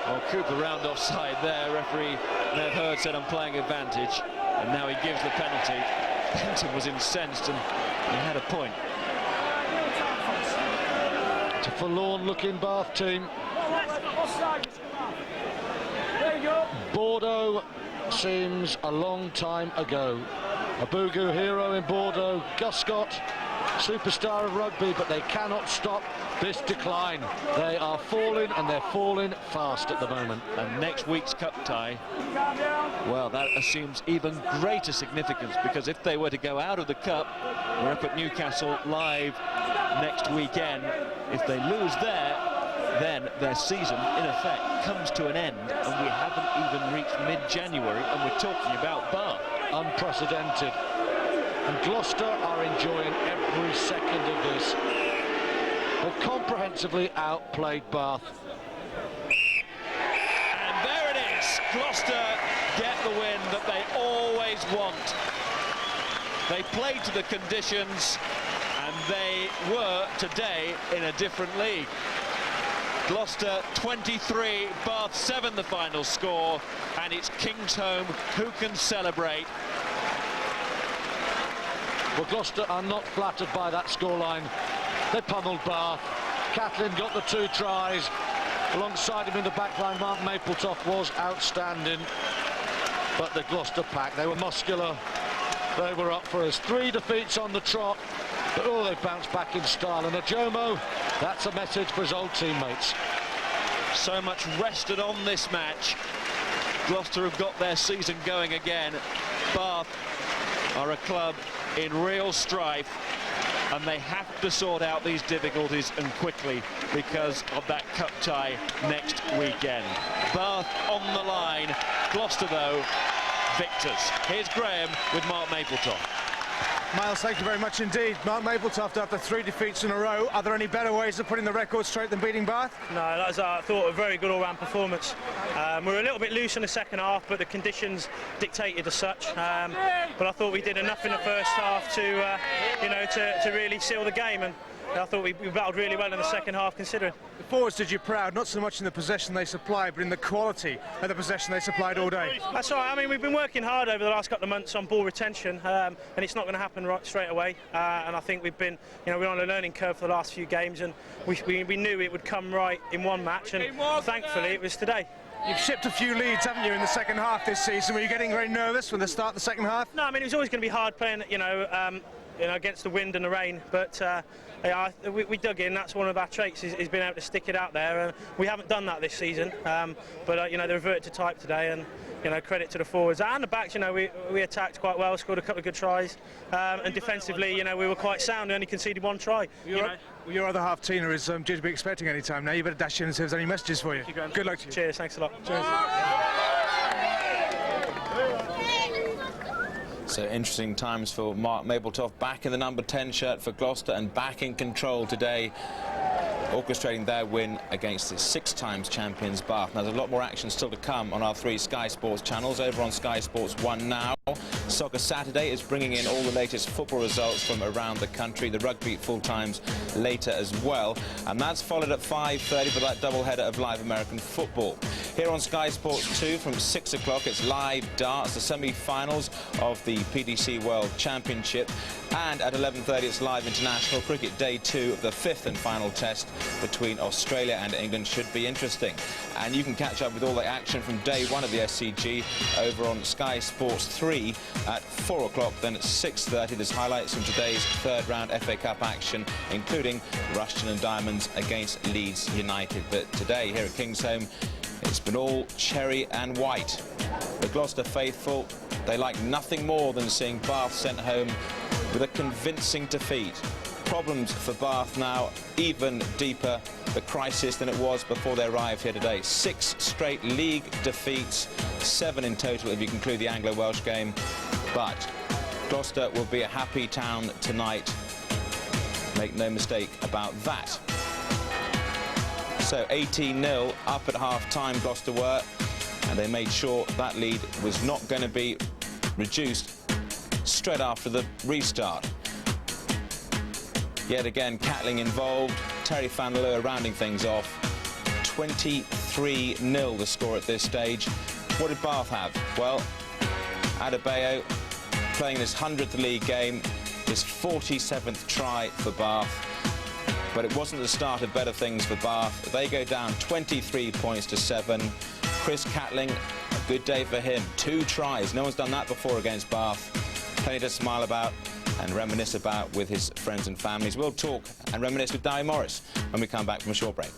Well, Cooper round offside there. Referee Nev Hurd said I'm playing advantage, and now he gives the penalty. Benton was incensed and he had a point. It's a forlorn-looking Bath team. Bordeaux seems a long time ago. A Bougou hero in Bordeaux, Gus Scott, superstar of rugby, but they cannot stop this decline. They are falling, and they're falling fast at the moment. And next week's cup tie, well, that assumes even greater significance, because if they were to go out of the cup, we're up at Newcastle live next weekend. If they lose there, then their season, in effect, comes to an end, and we haven't even reached mid-January, and we're talking about Bath. Unprecedented. And Gloucester are enjoying every second of this. They've comprehensively outplayed Bath. And there it is. Gloucester get the win that they always want. They played to the conditions, and they were today in a different league. Gloucester 23, Bath 7 the final score, and it's Kingsholm who can celebrate. Well, Gloucester are not flattered by that scoreline. They pummeled Bath. Catlin got the 2 tries. Alongside him in the back line, Mark Mapletoft was outstanding. But the Gloucester pack, they were muscular. They were up for us. 3 defeats on the trot. But oh, they bounced back in style. And Ajomo, that's a message for his old teammates. So much rested on this match. Gloucester have got their season going again. Bath are a club in real strife, and they have to sort out these difficulties, and quickly, because of that cup tie next weekend. Bath on the line. Gloucester, though, victors. Here's Graham with Mark Mapletoft. Miles, thank you very much indeed. Mark Mapletoft, after 3 defeats in a row, are there any better ways of putting the record straight than beating Bath? No, that was, I thought, a very good all-round performance. We were a little bit loose in the second half, but the conditions dictated as such. But I thought we did enough in the first half to, to really seal the game, and I thought we battled really well in the second half, considering. The forwards did you proud, not so much in the possession they supplied, but in the quality of the possession they supplied all day. That's right. I mean, we've been working hard over the last couple of months on ball retention, and it's not going to happen right straight away. And I think we've been, we're on a learning curve for the last few games, and we knew it would come right in one match, and thankfully it was today. You've shipped a few leads, haven't you, in the second half this season? Were you getting very nervous when they start the second half? No, I mean, it was always going to be hard playing, against the wind and the rain, but we dug in. That's one of our traits, is being able to stick it out there. We haven't done that this season, but they reverted to type today, and credit to the forwards and the backs. We attacked quite well, scored a couple of good tries, and defensively, we were quite sound. We only conceded 1 try. Your other half, Tina, is due to be expecting any time now. You better dash in and see if there's any messages for you. Good luck to you. Cheers, thanks a lot. Cheers. So interesting times for Mark Mapletoft, back in the number 10 shirt for Gloucester and back in control today, orchestrating their win against the 6 times champions Bath. Now, there's a lot more action still to come on our 3 Sky Sports channels. Over on Sky Sports 1 now, Soccer Saturday is bringing in all the latest football results from around the country. The rugby full times later as well, and that's followed at 5:30 for that double-header of live American football. Here on Sky Sports 2 from 6 o'clock, it's live darts, the semi-finals of the PDC World Championship, and at 11:30 it's live international cricket. Day 2 of the 5th and final test between Australia and England should be interesting. And you can catch up with all the action from day 1 of the SCG over on Sky Sports 3 at 4 o'clock. Then at 6:30 there's highlights from today's 3rd round FA Cup action, including Rushden and Diamonds against Leeds United. But today here at Kingsholm, it's been all cherry and white. The Gloucester faithful, they like nothing more than seeing Bath sent home with a convincing defeat. Problems for Bath now, even deeper, the crisis than it was before they arrived here today. 6 straight league defeats, 7 in total if you include the Anglo-Welsh game. But Gloucester will be a happy town tonight. Make no mistake about that. So 18-0 up at half-time, Gloucester were, and they made sure that lead was not going to be reduced straight after the restart. Yet again, Catling involved. Terry Fanalua rounding things off. 23-0 the score at this stage. What did Bath have? Well, Adebayo playing his 100th league game, his 47th try for Bath. But it wasn't the start of better things for Bath. They go down 23 points to 7. Chris Catling, a good day for him. 2 tries. No one's done that before against Bath. Plenty to smile about and reminisce about with his friends and families. We'll talk and reminisce with Di Morris when we come back from a short break.